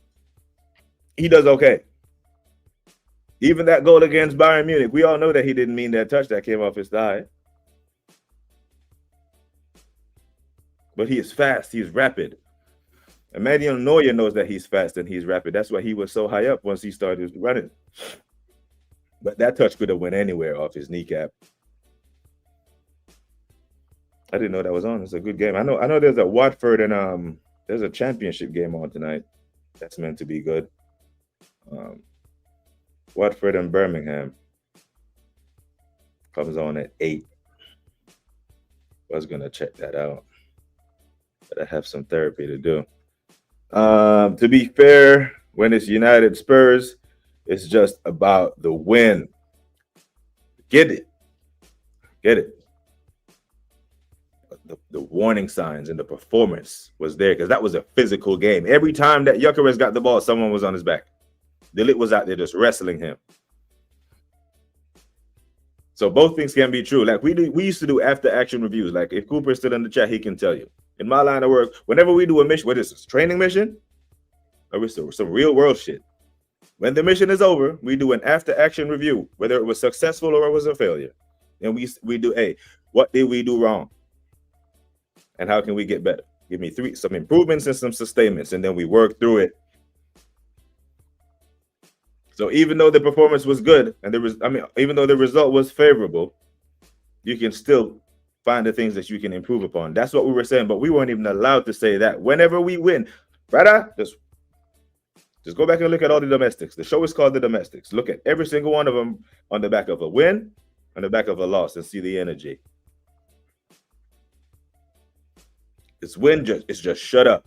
he does okay. Even that goal against Bayern Munich, we all know that he didn't mean that touch that came off his thigh. But he is fast. He's rapid. Emmanuel Neuer knows that he's fast and he's rapid. That's why he was so high up once he started running. But that touch could have went anywhere off his kneecap. I didn't know that was on. It's a good game. I know there's a Watford and there's a championship game on tonight. That's meant to be good. Watford and Birmingham comes on at 8. I was gonna check that out, but I have some therapy to do. To be fair, when it's United Spurs, it's just about the win. Get it. The warning signs and the performance was there because that was a physical game. Every time that Gyökeres got the ball, someone was on his back. De Ligt was out there just wrestling him. So both things can be true. Like we used to do after action reviews. Like if Cooper is still in the chat, he can tell you. In my line of work, whenever we do a mission, what is this? Training mission? Or it's some real world shit. When the mission is over, we do an after action review, whether it was successful or it was a failure. And we do, hey, what did we do wrong? And how can we get better? Give me some improvements and some sustainments, and then we work through it. So even though the performance was good, and even though the result was favorable, you can still find the things that you can improve upon. That's what we were saying, but we weren't even allowed to say that. Whenever we win, brother, just go back and look at all the domestics. The show is called The Domestics. Look at every single one of them on the back of a win, on the back of a loss, and see the energy. It's just shut up.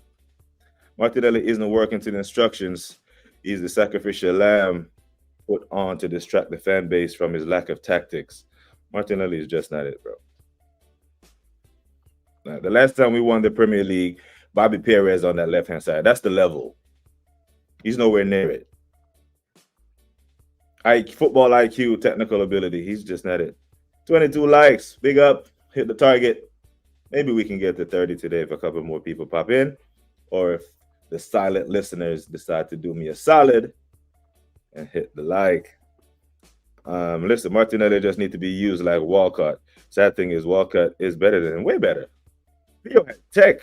Martinelli isn't working to the instructions. He's the sacrificial lamb put on to distract the fan base from his lack of tactics. Martinelli is just not it, bro. Now, the last time we won the Premier League, Bobby Perez on that left-hand side. That's the level. He's nowhere near it. Football IQ, technical ability. He's just not it. 22 likes. Big up. Hit the target. Maybe we can get to 30 today if a couple more people pop in. Or if the silent listeners decide to do me a solid and hit the like. Listen, Martinelli just need to be used like Walcott. Sad thing is Walcott is way better. Theo had tech.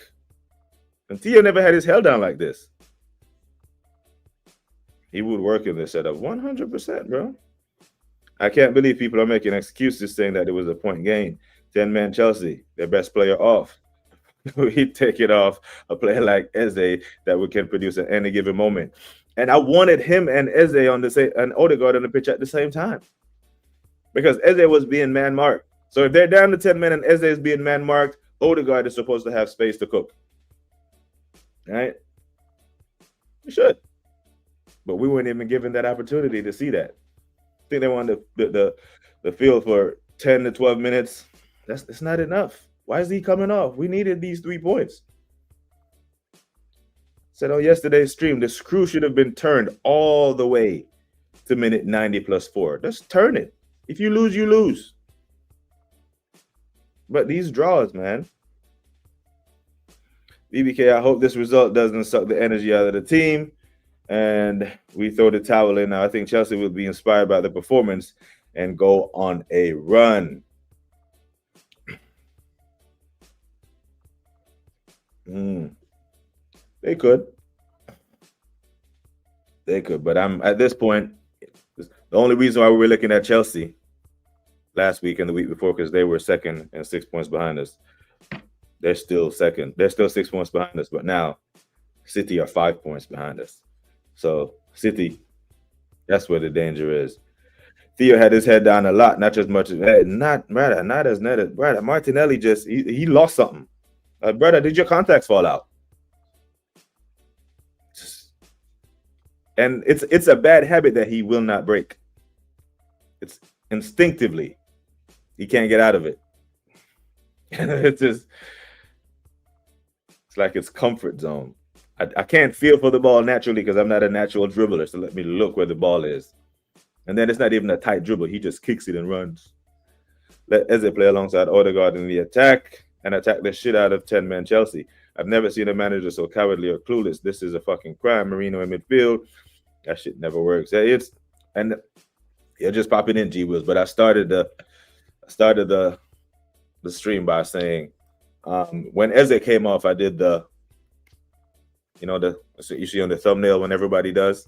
And Theo never had his held down like this. He would work in this setup 100%, bro. I can't believe people are making excuses saying that it was a point gain. 10-man Chelsea, their best player off. He'd take it off a player like Eze that we can produce at any given moment. And I wanted him and Eze and Odegaard on the pitch at the same time. Because Eze was being man-marked. So if they're down to 10 men and Eze is being man-marked, Odegaard is supposed to have space to cook. Right? We should. But we weren't even given that opportunity to see that. I think they wanted the field for 10 to 12 minutes. That's not enough. Why is he coming off? We needed these 3 points. Said on yesterday's stream, the screw should have been turned all the way to minute 90 plus 4. Just turn it. If you lose, you lose. But these draws, man. BBK, I hope this result doesn't suck the energy out of the team and we throw the towel in. Now, I think Chelsea will be inspired by the performance and go on a run. They could. But I'm at this point, the only reason why we were looking at Chelsea last week and the week before, because they were second and 6 points behind us. They're still second. They're still 6 points behind us. But now City are 5 points behind us. So City, that's where the danger is. Theo had his head down a lot, not as much as brother. Martinelli just he lost something. Brother, did your contacts fall out? And it's a bad habit that he will not break. It's instinctively. He can't get out of it. It's like it's comfort zone. I can't feel for the ball naturally because I'm not a natural dribbler. So let me look where the ball is. And then it's not even a tight dribble. He just kicks it and runs. Let Eze play alongside Odegaard in the attack and attack the shit out of 10-man Chelsea. I've never seen a manager so cowardly or clueless. This is a fucking crime. Marino in midfield. That shit never works. You're just popping in, G Wills. But I started the stream by saying when Eze came off, I did you see on the thumbnail when everybody does,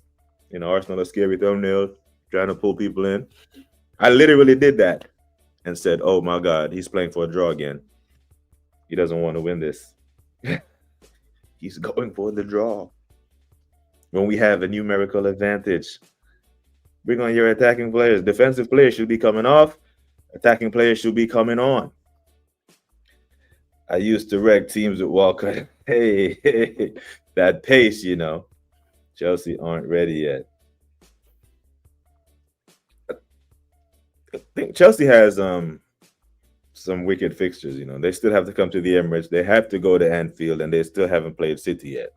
Arsenal a scary thumbnail, trying to pull people in. I literally did that and said, oh my God, he's playing for a draw again. He doesn't want to win this. He's going for the draw. When we have a numerical advantage, bring on your attacking players. Defensive players should be coming off. Attacking players should be coming on. I used to wreck teams with Walcott. Hey, that pace, Chelsea aren't ready yet. I think Chelsea has some wicked fixtures. They still have to come to the Emirates. They have to go to Anfield, and they still haven't played City yet.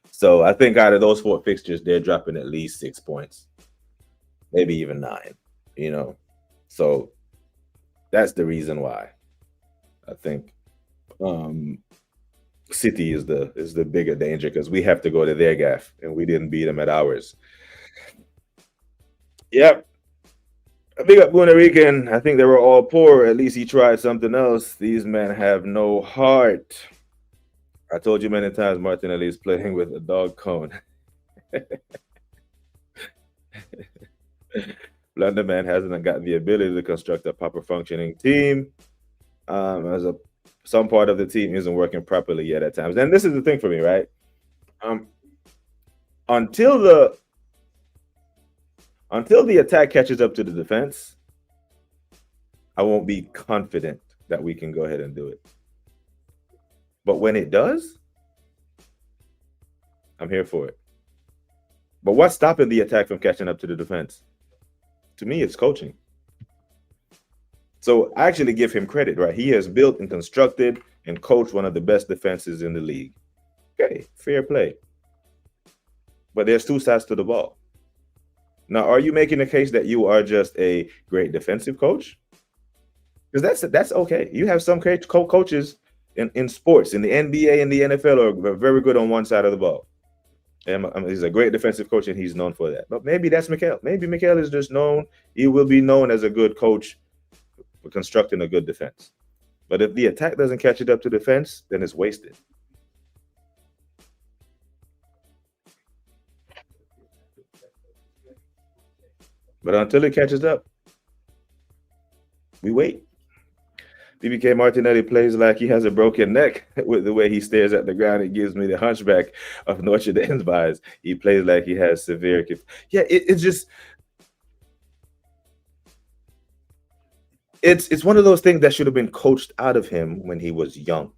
So I think out of those 4 fixtures, they're dropping at least 6 points, maybe even 9. So that's the reason why I think City is the bigger danger, because we have to go to their gaff and we didn't beat them at ours. Yep. Big up Puerto Rican. I think they were all poor. At least he tried something else. These men have no heart. I told you many times Martinelli is playing with a dog cone. London man hasn't got the ability to construct a proper functioning team. Some part of the team isn't working properly yet at times. And this is the thing for me, right? Until the attack catches up to the defense, I won't be confident that we can go ahead and do it. But when it does, I'm here for it. But what's stopping the attack from catching up to the defense? To me, it's coaching. So I actually give him credit, right? He has built and constructed and coached one of the best defenses in the league. Okay, fair play. But there's two sides to the ball. Now, are you making the case that you are just a great defensive coach? Because that's okay. You have some coaches in sports, in the NBA and the NFL, are very good on one side of the ball. And he's a great defensive coach, and he's known for that. But maybe that's Mikel. Maybe Mikel is just known. He will be known as a good coach for constructing a good defense. But if the attack doesn't catch it up to defense, then it's wasted. But until it catches up, we wait. BBK Martinelli plays like he has a broken neck with the way he stares at the ground. It gives me the Hunchback of Notre Dame's vibes. He plays like he has severe. Yeah, it's just. It's one of those things that should have been coached out of him when he was young,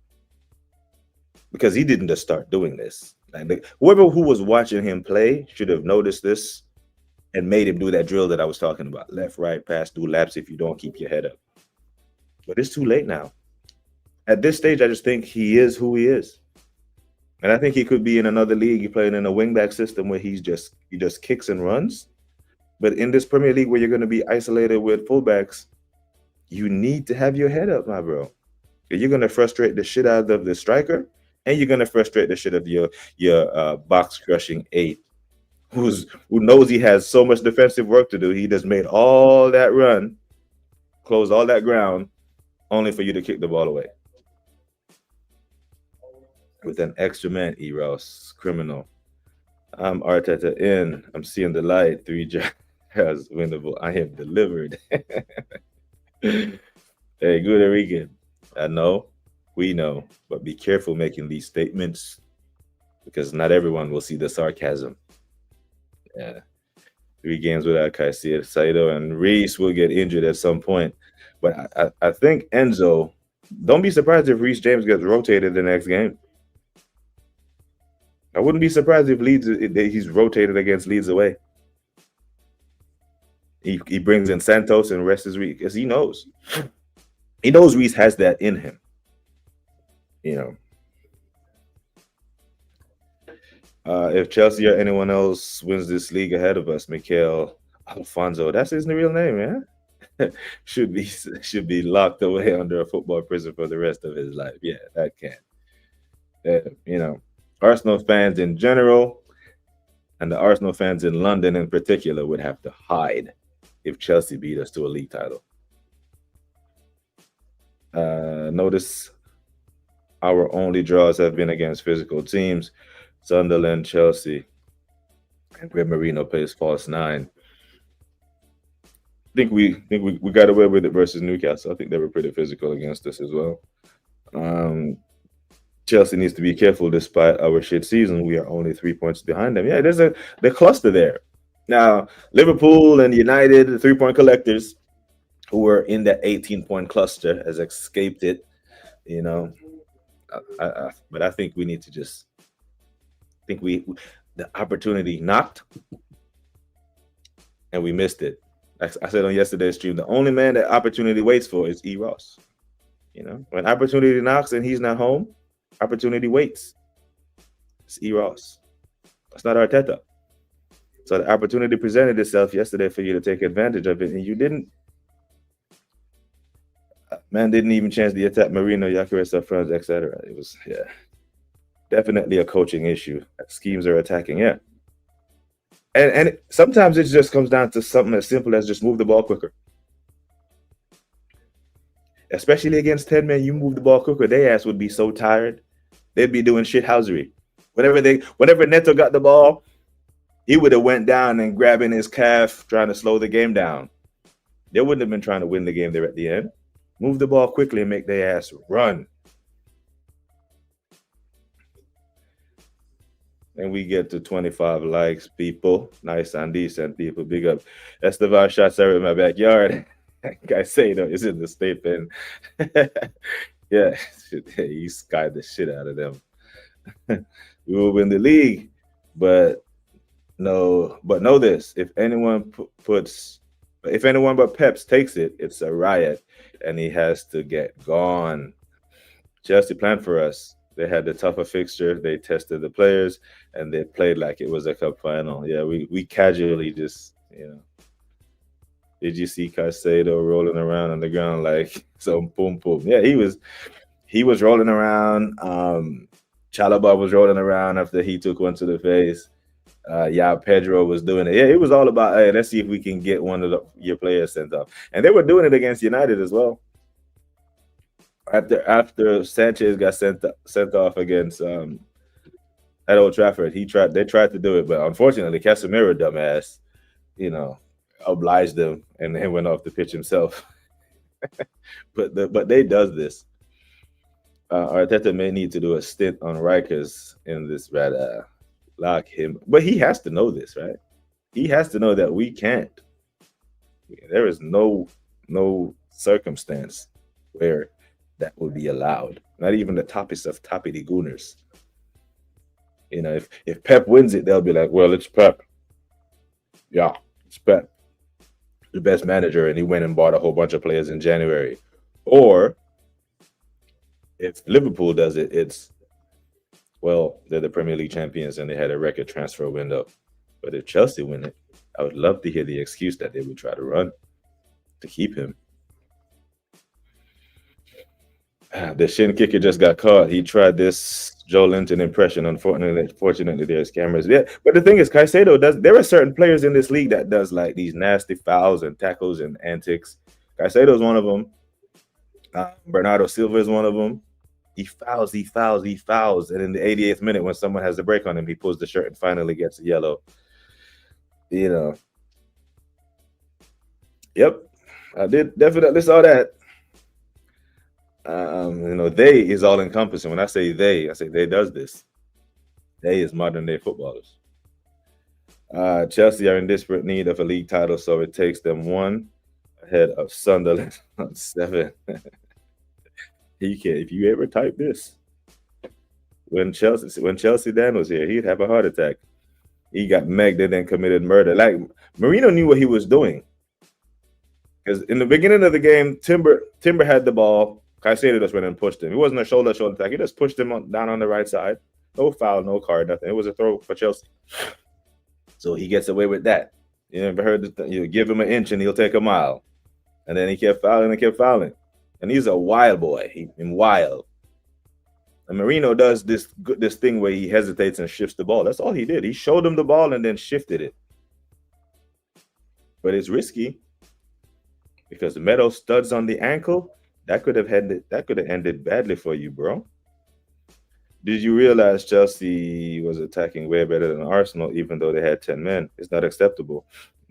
because he didn't just start doing this. Like, whoever who was watching him play should have noticed this and made him do that drill that I was talking about: left, right, pass, do laps if you don't keep your head up. But it's too late now. At this stage, I just think he is who he is. And I think he could be in another league. He playing in a wingback system where he just kicks and runs. But in this Premier League where you're going to be isolated with fullbacks, you need to have your head up, my bro. You're going to frustrate the shit out of the striker, and you're going to frustrate the shit of your box crushing 8, who knows he has so much defensive work to do. He just made all that run, closed all that ground, only for you to kick the ball away. With an extra man, Eros, criminal. I'm Arteta in. I'm seeing the light. 3 jars winnable. I am delivered. Hey, good weekend. I know, we know, but be careful making these statements, because not everyone will see the sarcasm. Yeah. 3 games without Caicedo. Saido and Reece will get injured at some point. But I think Enzo, don't be surprised if Reece James gets rotated the next game. I wouldn't be surprised if he's rotated against Leeds away. He brings in Santos and rests Reece, because he knows. He knows Reece has that in him. You know. If Chelsea or anyone else wins this league ahead of us, Mikel Alfonso, that's his real name, man. should be locked away under a football prison for the rest of his life. Yeah, that can. You know, Arsenal fans in general, and the Arsenal fans in London in particular, would have to hide if Chelsea beat us to a league title. Notice our only draws have been against physical teams: Sunderland, Chelsea, and Greg Marino plays false 9. I think we got away with it versus Newcastle. I think they were pretty physical against us as well. Chelsea needs to be careful. Despite our shit season, we are only 3 points behind them. Yeah, there's the cluster there. Now, Liverpool and United, the 3-point collectors, who were in that 18-point cluster, has escaped it. You know, but I think we need to just the opportunity knocked, and we missed it. I said on yesterday's stream, the only man that opportunity waits for is E. Ross. You know, when opportunity knocks and he's not home, opportunity waits. It's E. Ross. That's not Arteta. So the opportunity presented itself yesterday for you to take advantage of it, and you didn't. Man didn't even chance the attack. Marino, Gyökeres up front, etc. It was, definitely a coaching issue. Schemes are attacking, And sometimes it just comes down to something as simple as just move the ball quicker. Especially against 10 men, you move the ball quicker. Their ass would be so tired. They'd be doing shithousery. Whenever Neto got the ball, he would have went down and grabbing his calf, trying to slow the game down. They wouldn't have been trying to win the game there at the end. Move the ball quickly and make their ass run. And we get to 25 likes, people. Nice and decent, people. Big up. Estevan shots are in my backyard. Caicedo is in the state pen. Yeah, he skied the shit out of them. We will win the league, but know this: if anyone but Peps takes it, it's a riot, and he has to get gone. Chelsea planned for us. They had the tougher fixture. They tested the players, and they played like it was a cup final. Yeah, we casually just, Did you see Caicedo rolling around on the ground like some boom boom? Yeah, he was rolling around. Chalobah was rolling around after he took one to the face. Pedro was doing it. Yeah, it was all about, hey, let's see if we can get one of your players sent off. And they were doing it against United as well. After Sanchez got sent off against at Old Trafford, they tried to do it, but unfortunately, Casemiro, dumbass, obliged them and then went off the pitch himself. but they does this. Arteta may need to do a stint on Rikers in this rather lock him, but he has to know this, right? He has to know that we can't. There is no circumstance where that will be allowed. Not even the toppest of toppity gooners. If Pep wins it, they'll be like, well, it's Pep. Yeah, it's Pep, the best manager, and he went and bought a whole bunch of players in January. Or if Liverpool does it, it's, well, they're the Premier League champions and they had a record transfer window. But if Chelsea win it, I would love to hear the excuse that they would try to run to keep him. The shin kicker just got caught. He tried this Joe Linton impression. Unfortunately, there's cameras. Yeah, but the thing is, Caicedo does. There are certain players in this league that does like these nasty fouls and tackles and antics. Caicedo is one of them. Bernardo Silva is one of them. He fouls, and in the 88th minute, when someone has a break on him, he pulls the shirt and finally gets a yellow. Yep, I definitely saw that. They is all encompassing. When I say they does this. They is modern day footballers. Chelsea are in desperate need of a league title, so it takes them one ahead of Sunderland on 7. If you ever type this, when Chelsea Dan was here, he'd have a heart attack. He got megged and then committed murder. Like, Mourinho knew what he was doing. Because in the beginning of the game, Timber had the ball. Caicedo just went and pushed him. It wasn't a shoulder attack. He just pushed him down on the right side. No foul, no card, nothing. It was a throw for Chelsea. So he gets away with that. You never heard you give him an inch and he'll take a mile. And then he kept fouling. And he's a wild boy. He's wild. And Mourinho does this thing where he hesitates and shifts the ball. That's all he did. He showed him the ball and then shifted it. But it's risky because the metal studs on the ankle. That could have ended badly for you, bro. Did you realize Chelsea was attacking way better than Arsenal, even though they had 10 men? It's not acceptable.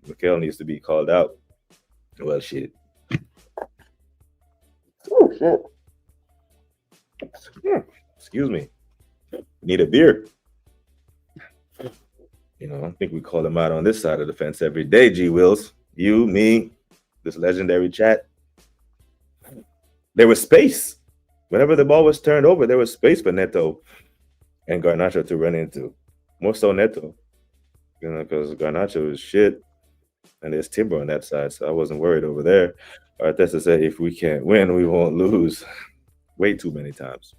Mikel needs to be called out. Well, shit. Oh, shit. Excuse me. Need a beer. I think we call him out on this side of the fence every day, G Wills. You, me, this legendary chat. There was space. Whenever the ball was turned over, there was space for Neto and Garnacho to run into. More so Neto. Because Garnacho is shit. And there's Timber on that side, so I wasn't worried over there. Arteta said, if we can't win, we won't lose. Way too many times.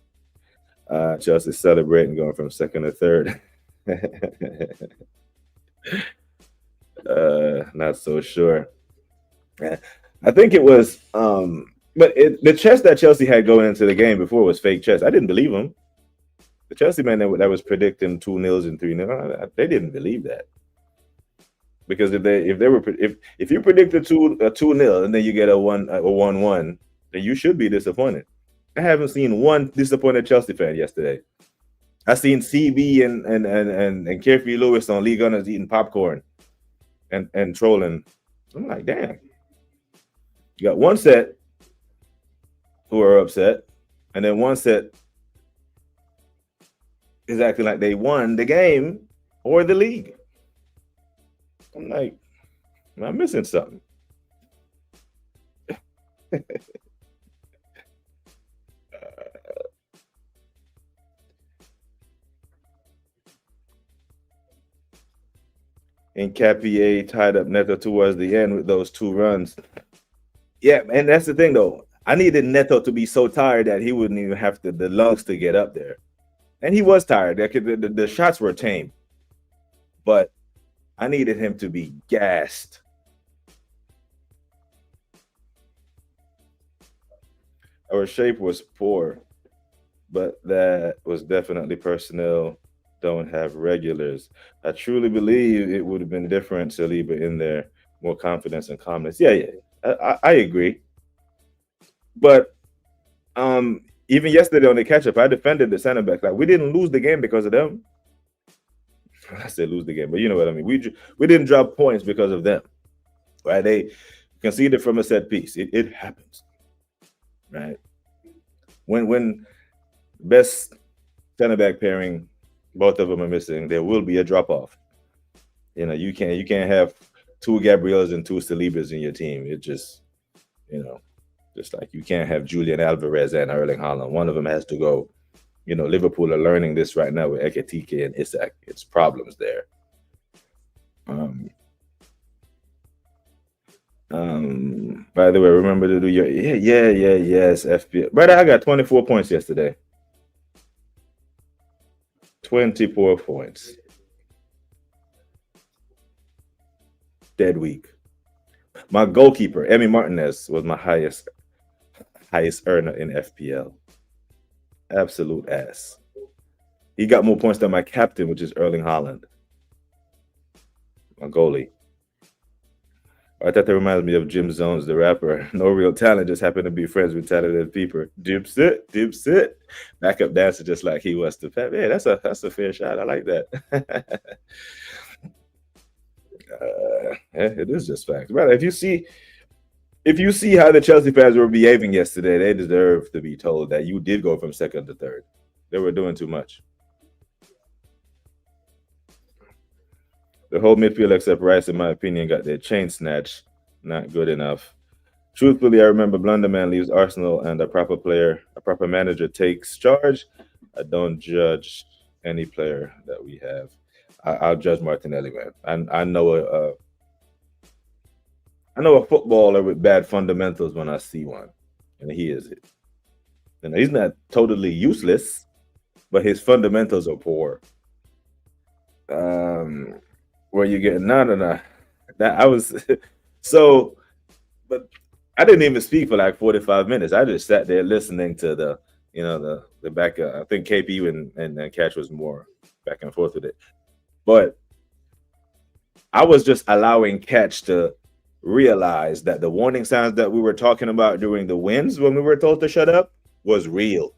Chelsea celebrating, going from second to third. Not so sure. I think it was, but the chest that Chelsea had going into the game before was fake chest. I didn't believe him. The Chelsea man that was predicting 2-0 and 3-0, they didn't believe that. Because if you predict a 2-0 and then you get a 1-1, then you should be disappointed. I haven't seen one disappointed Chelsea fan yesterday. I seen CB and Carefree Lewis on League Gunners eating popcorn and trolling. I'm like, damn. You got one set who are upset, and then one set is acting like they won the game or the league. I'm like, am I missing something? And Capier tied up Neto towards the end with those 2 runs. Yeah, and that's the thing, though. I needed Neto to be so tired that he wouldn't even have the lungs to get up there. And he was tired. The shots were tame. But I needed him to be gassed. Our shape was poor, but that was definitely personnel. Don't have regulars. I truly believe it would have been different, Saliba in there, more confidence and calmness. Yeah, I agree. But even yesterday on the catch-up, I defended the center back. Like, we didn't lose the game because of them. I said lose the game, but you know what I mean. We didn't drop points because of them, right? They conceded from a set piece. It happens, right? When best center back pairing, both of them are missing, there will be a drop off. You know, you can't have 2 Gabriels and 2 Salibas in your team. It just, just like you can't have Julian Alvarez and Erling Haaland. One of them has to go. You know, Liverpool are learning this right now with Ekitike and Isak. It's problems there. By the way, remember to do your yes, FPL. Brother, I got 24 points yesterday. 24 points. Dead week. My goalkeeper, Emi Martinez, was my highest earner in FPL. Absolute ass. He got more points than my captain, which is Erling Haaland. My goalie. I thought that reminds me of Jim Zones, the rapper. No real talent, just happened to be friends with talented people. Dipset. Backup dancer just like he was to Pep. Yeah, that's a fair shot. I like that. It is just facts. Right. If you see how the Chelsea fans were behaving yesterday, they deserve to be told that you did go from second to third. They were doing too much. The whole midfield except Rice, in my opinion, got their chain snatched. Not good enough. Truthfully, I remember Blunderman leaves Arsenal and a proper manager takes charge. I don't judge any player that we have. I'll judge Martinelli, man. I know a footballer with bad fundamentals when I see one, and he is it. And he's not totally useless, but his fundamentals are poor. Where you getting that I was so, but I didn't even speak for like 45 minutes. I just sat there listening to the back. I think KP and Catch was more back and forth with it, but I was just allowing Catch to realize that the warning signs that we were talking about during the wins when we were told to shut up was real.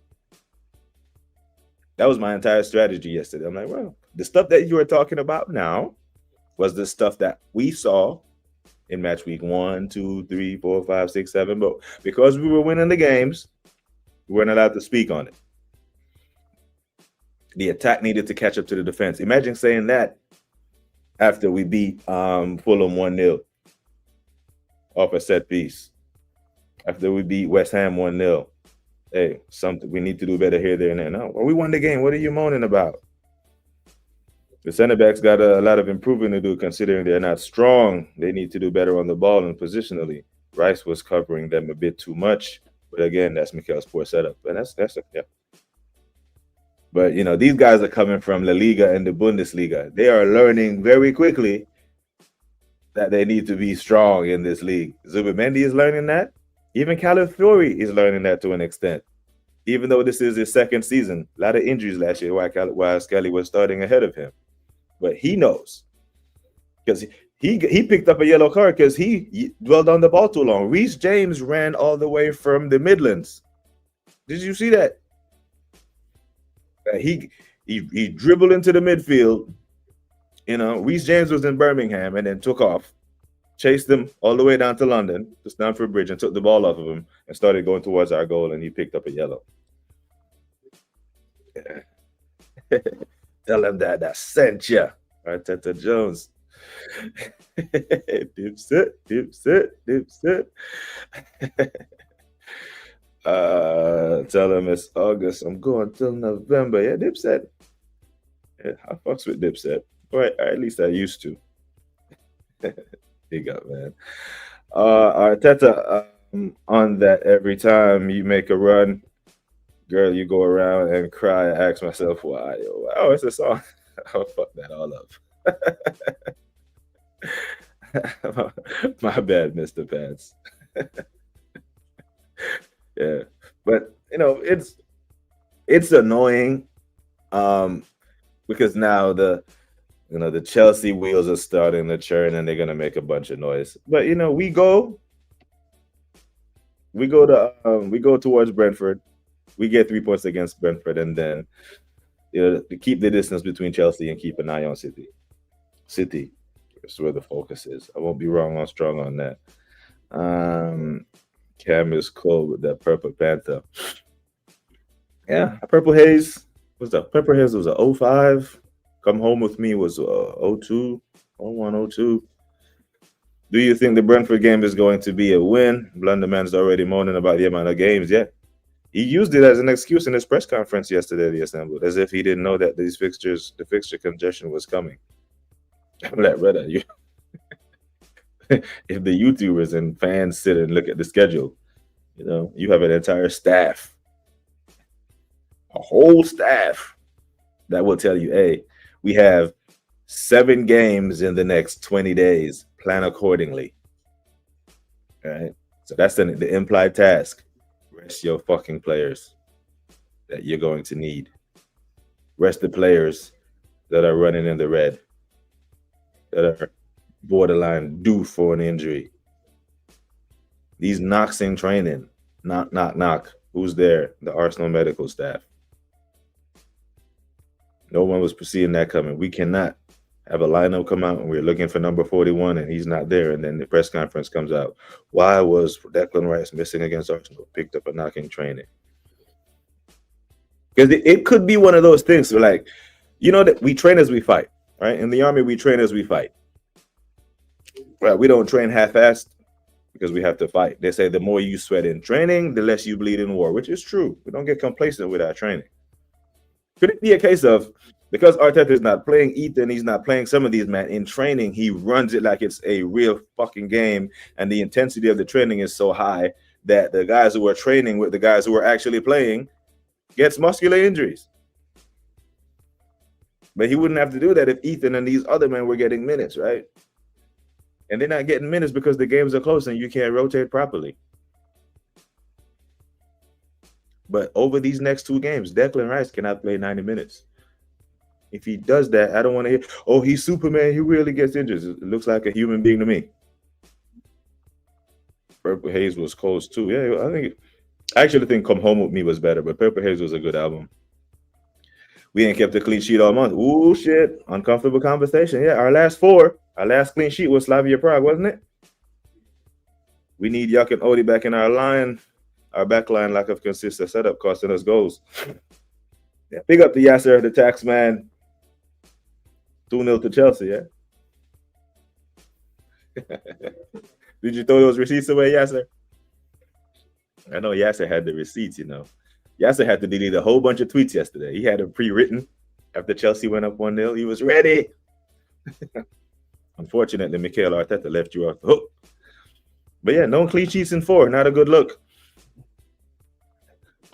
That was my entire strategy yesterday. I'm like, well, the stuff that you are talking about now was the stuff that we saw in match week 1, 2, 3, 4, 5, 6, 7. But because we were winning the games, we weren't allowed to speak on it. The attack needed to catch up to the defense. Imagine saying that after we beat Fulham 1-0 off a set piece. After we beat West Ham 1-0. Hey, something we need to do better here, there, and there. No, well, we won the game. What are you moaning about? The center backs got a lot of improving to do, considering they're not strong. They need to do better on the ball and positionally. Rice was covering them a bit too much, but again, that's Mikel's poor setup, and that's yeah. But these guys are coming from La Liga and the Bundesliga. They are learning very quickly that they need to be strong in this league. Zubimendi is learning that. Even Calafiori is learning that to an extent. Even though this is his second season, a lot of injuries last year while Skelly was starting ahead of him. But he knows, because He picked up a yellow card because he dwelled on the ball too long. Reece James ran all the way from the Midlands. Did you see that? He dribbled into the midfield. You know, Reece James was in Birmingham and then took off, chased him all the way down to London, to Stamford Bridge, and took the ball off of him and started going towards our goal, and he picked up a yellow. Yeah. Tell him that I sent you, Arteta Jones. Dipset. Tell him it's August. I'm going till November. Yeah, Dipset. Yeah, I fucks with Dipset. Right, at least I used to. Big up, man. Arteta, on that, every time you make a run, girl, you go around and cry. I ask myself why. Oh, it's a song. Oh, fuck that all up. My bad, Mr. Pants. Yeah, but you know, it's annoying because now the Chelsea wheels are starting to churn and they're gonna make a bunch of noise. But you know, we go towards Brentford. We get 3 points against Brentford, and then to keep the distance between Chelsea and keep an eye on City. City is where the focus is. I won't be strong on that. Cam is cool with that Purple Panther. Yeah, Purple Haze was a 05. Come Home With Me was 02, 01, 02. Do you think the Brentford game is going to be a win? Blunderman's already moaning about the amount of games. Yeah. He used it as an excuse in his press conference yesterday, the Assembly, as if he didn't know that the fixture congestion was coming. I'm like, brother, if the YouTubers and fans sit and look at the schedule, you have an entire staff, a whole staff that will tell you, hey, we have 7 games in the next 20 days. Plan accordingly. All right. So that's the implied task. Rest your fucking players that you're going to need. Rest the players that are running in the red, that are borderline due for an injury. These knocks in training. Knock. Who's there? The Arsenal medical staff. No one was seeing that coming. We cannot have a lineup come out and we're looking for number 41 and he's not there. And then the press conference comes out. Why was Declan Rice missing against Arsenal? Picked up a knock in training. Because it could be one of those things where, that we train as we fight, right? In the army, we train as we fight. Right? We don't train half-assed because we have to fight. They say the more you sweat in training, the less you bleed in war, which is true. We don't get complacent with our training. Could it be a case of, because Arteta is not playing Ethan, he's not playing some of these, man, in training, he runs it like it's a real fucking game, and the intensity of the training is so high that the guys who are training with the guys who are actually playing gets muscular injuries. But he wouldn't have to do that if Ethan and these other men were getting minutes, right? And they're not getting minutes because the games are close and you can't rotate properly. But over these next 2 games, Declan Rice cannot play 90 minutes. If he does that, I don't want to hear, oh, he's Superman, he really gets injured. It looks like a human being to me. Purple Haze was close too. Yeah, I actually think Come Home With Me was better, but Purple Haze was a good album. We ain't kept a clean sheet all month. Ooh, shit. Uncomfortable conversation. Yeah, our last clean sheet was Slavia Prague, wasn't it? We need Yak and Odie back in our line. Our back line, lack of consistent setup, costing us goals. Yeah, big up to Yasser, the tax man. 2-0 to Chelsea, yeah? Did you throw those receipts away, Yasser? I know Yasser had the receipts, Yasser had to delete a whole bunch of tweets yesterday. He had them pre-written after Chelsea went up 1-0. He was ready. Unfortunately, Mikel Arteta left you off the hook. But yeah, no clean sheets in 4. Not a good look.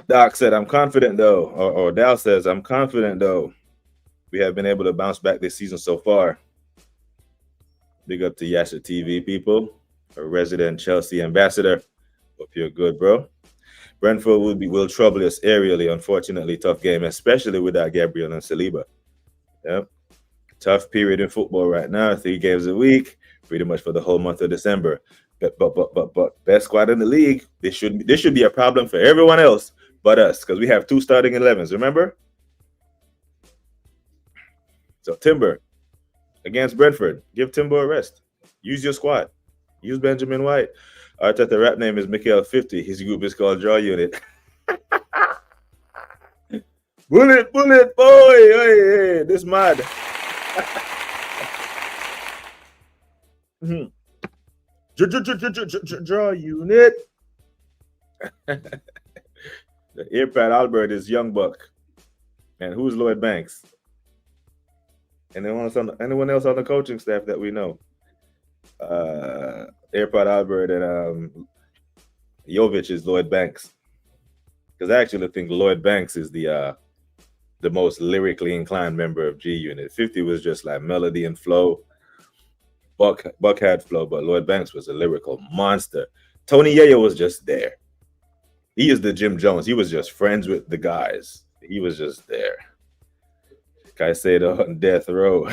Doc said, I'm confident, though. Or Dal says, I'm confident, though. We have been able to bounce back this season so far. Big up to Yasser TV, people. A resident Chelsea ambassador. Hope you're good, bro. Brentford will trouble us aerially. Unfortunately, tough game, especially without Gabriel and Saliba. Yep. Tough period in football right now. 3 games a week. pretty much for the whole month of December. But best squad in the league. This should be a problem for everyone else but us because we have 2 starting 11s. Remember? So Timber against Brentford, give Timber a rest. Use your squad. Use Benjamin White. Arteta rap name is Mikael 50. His group is called Draw Unit. Bullet, boy. Hey, this mad. Draw Unit. The Earpad Albert is Young Buck. And who's Lloyd Banks? Anyone else on the coaching staff that we know? Earpad Albert and Jovic is Lloyd Banks. Because I actually think Lloyd Banks is the most lyrically inclined member of G Unit. 50 was just like melody and flow. Buck had flow, but Lloyd Banks was a lyrical monster. Tony Yayo was just there. He is the Jim Jones. He was just friends with the guys. He was just there. Caicedo on death row.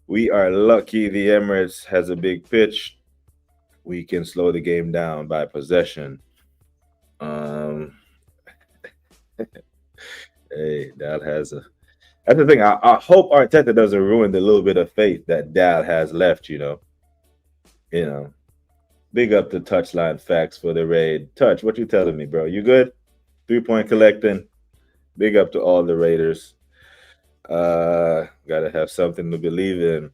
We are lucky the Emirates has a big pitch. We can slow the game down by possession. Hey, Dal has a... That's the thing. I hope Arteta doesn't ruin the little bit of faith that Dal has left, you know. Big up the touchline facts for the raid. Touch, what you telling me, bro? You good? 3-point collecting. Big up to all the Raiders. Gotta have something to believe in.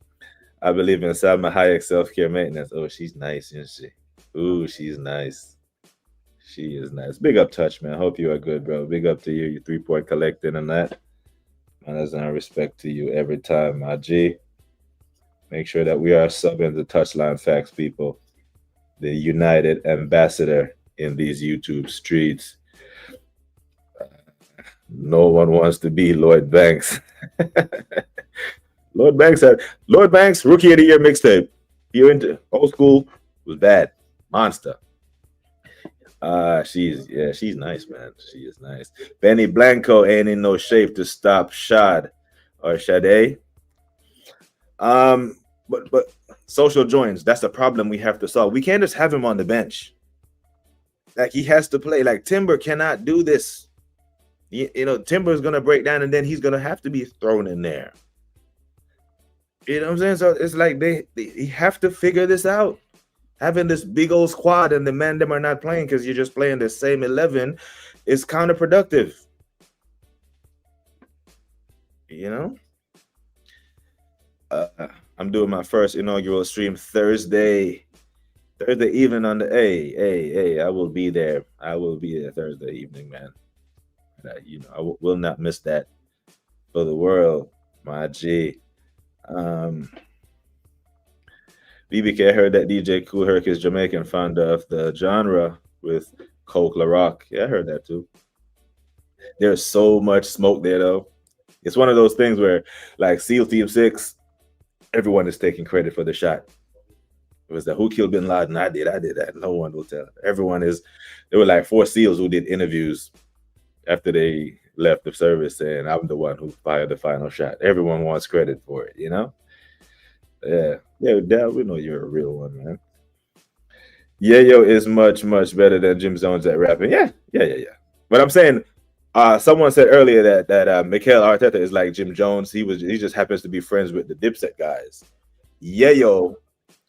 I believe in Salma Hayek self-care maintenance. Oh, she's nice, isn't she? Ooh, she's nice. She is nice. Big up, Touch, man. Hope you are good, bro. Big up to you. You 3-point collecting and that. Man, that's not respect to you every time, my G. Make sure that we are subbing the touchline facts, people. The United ambassador in these YouTube streets. No one wants to be Lloyd Banks. Lloyd Banks, Rookie of the Year mixtape. You into old school was bad. Monster. She's nice, man. She is nice. Benny Blanco ain't in no shape to stop Shad or Sade. But social joins, that's the problem we have to solve. We can't just have him on the bench. Like, he has to play. Like, Timber cannot do this. You know, Timber is gonna break down, and then he's gonna have to be thrown in there. You know what I'm saying? So it's like they have to figure this out. Having this big old squad and the men them are not playing because you're just playing the same 11 is counterproductive. You know? I'm doing my first inaugural stream Thursday evening on the I will be there. I will be there Thursday evening, man. I will not miss that for the world, my G. BBK, I heard that DJ Kool Herc is Jamaican, founder of the genre with Coke La Rock. Yeah, I heard that too. There's so much smoke there, though. It's one of those things where, like, SEAL Team 6, everyone is taking credit for the shot. It was the who killed Bin Laden? I did that. No one will tell. Everyone is. There were like 4 SEALs who did interviews after they left the service saying, I'm the one who fired the final shot. Everyone wants credit for it, you know? Yeah, Dad, we know you're a real one, man. Yayo is much, much better than Jim Jones at rapping. Yeah. But I'm saying, someone said earlier that Mikel Arteta is like Jim Jones. He just happens to be friends with the Dipset guys. Yayo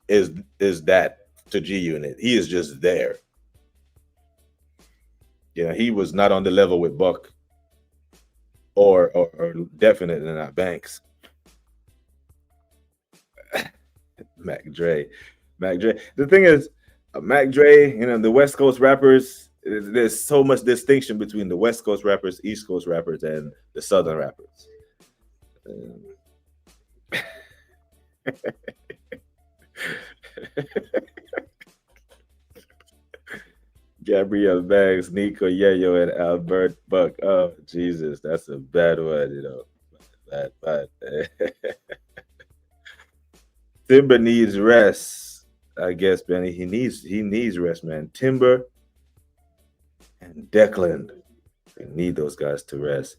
is that to G Unit. He is just there. Yeah, he was not on the level with Buck or definitely not Banks. Mac Dre. The thing is, Mac Dre, the West Coast rappers, there's so much distinction between the West Coast rappers, East Coast rappers, and the Southern rappers. Gabrielle Banks, Nico Yayo, and Albert Buck. Oh, Jesus, that's a bad one, Bad. Timber needs rest, I guess, Benny. He needs rest, man. Timber and Declan, they need those guys to rest.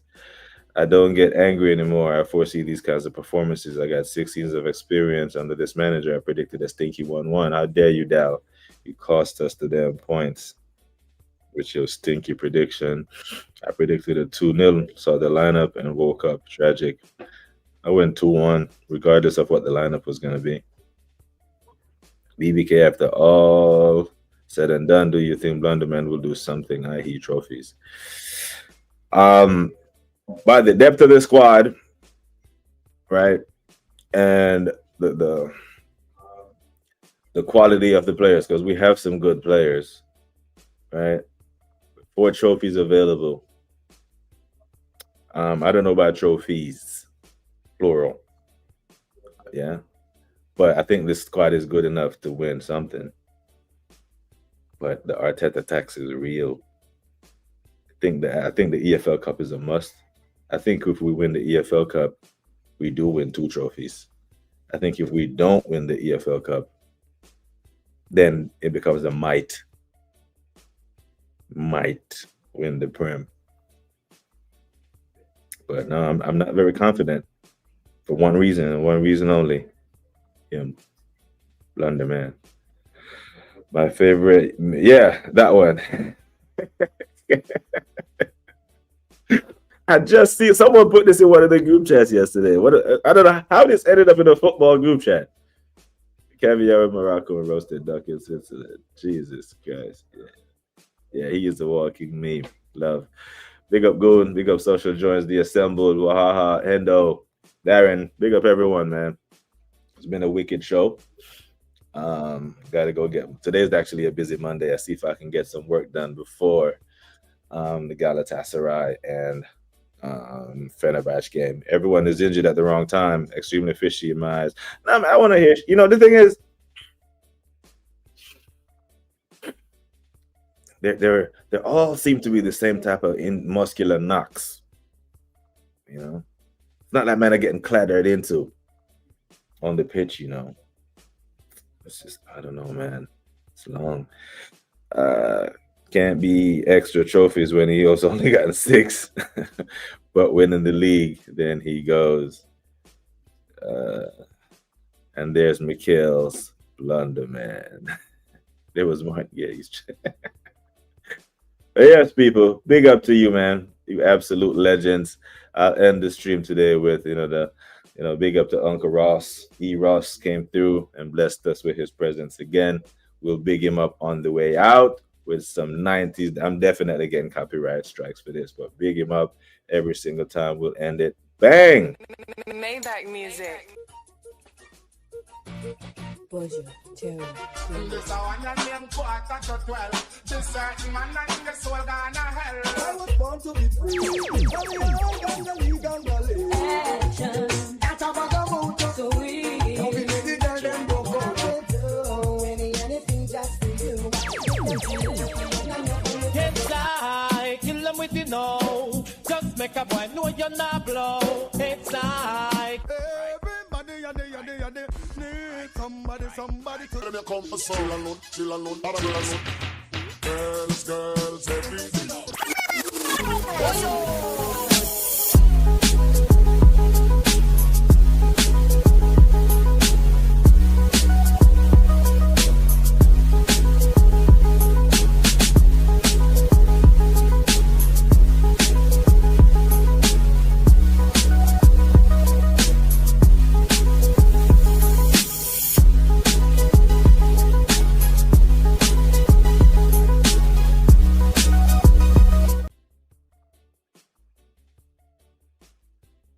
I don't get angry anymore. I foresee these kinds of performances. I got 6 years of experience under this manager. I predicted a stinky 1-1. How dare you, Dal? You cost us the damn points with your stinky prediction. I predicted a 2-0, saw the lineup and woke up. Tragic. I went 2-1, regardless of what the lineup was going to be. BBK, after all said and done, do you think Blunderman will do something, i.e. trophies? By the depth of the squad, right, and the quality of the players, because we have some good players, right? 4 trophies available. I don't know about trophies, plural. Yeah, but I think this squad is good enough to win something. But the Arteta tax is real. I think the EFL Cup is a must. I think if we win the EFL Cup, we do win 2 trophies. I think if we don't win the EFL Cup, then it becomes a might win the Prem. But no, I'm not very confident for one reason and one reason only. Him, Blunderman. My favorite, yeah, that one. I just see someone put this in one of the group chats yesterday. I don't know how this ended up in a football group chat. Caviar in Morocco and roasted duck in Switzerland. Jesus Christ. Yeah, he is a walking meme. Love. Big up Goon. Big up Social Joins, The Assembled, Wahaha, Endo, Darren. Big up everyone, man. It's been a wicked show. Gotta go get. Today's actually a busy Monday. I see if I can get some work done before the Galatasaray and Fenerbahce game. Everyone is injured at the wrong time. Extremely fishy in my eyes. I want to hear. You know, the thing is, they all seem to be the same type of muscular knocks. You know, it's not like men are getting clattered into on the pitch. You know, it's just, I don't know, man. It's long. Can't be extra trophies when he also only got 6, but winning the league, then he goes. And there's Mikhail's Blunderman. There was more. Yeah, he's. But yes, people, big up to you, man. You absolute legends. I'll end the stream today with big up to Uncle Ross. Ross came through and blessed us with his presence again. We'll big him up on the way out with some 90s. I'm definitely getting copyright strikes for this, but big him up every single time. We'll end it. Bang! Maybach music. Bojo, Terry, This a one your name 11:45. This certain man and the soul gonna hell. I was born to be free. action. That's a vagabond. So we Don't be the girl them go go. anything just for you. Yes, I kill them with you know. Just make a boy know you're not blow. It's I. Everybody, need somebody to let me come for soul alone, chill alone, girls, everything.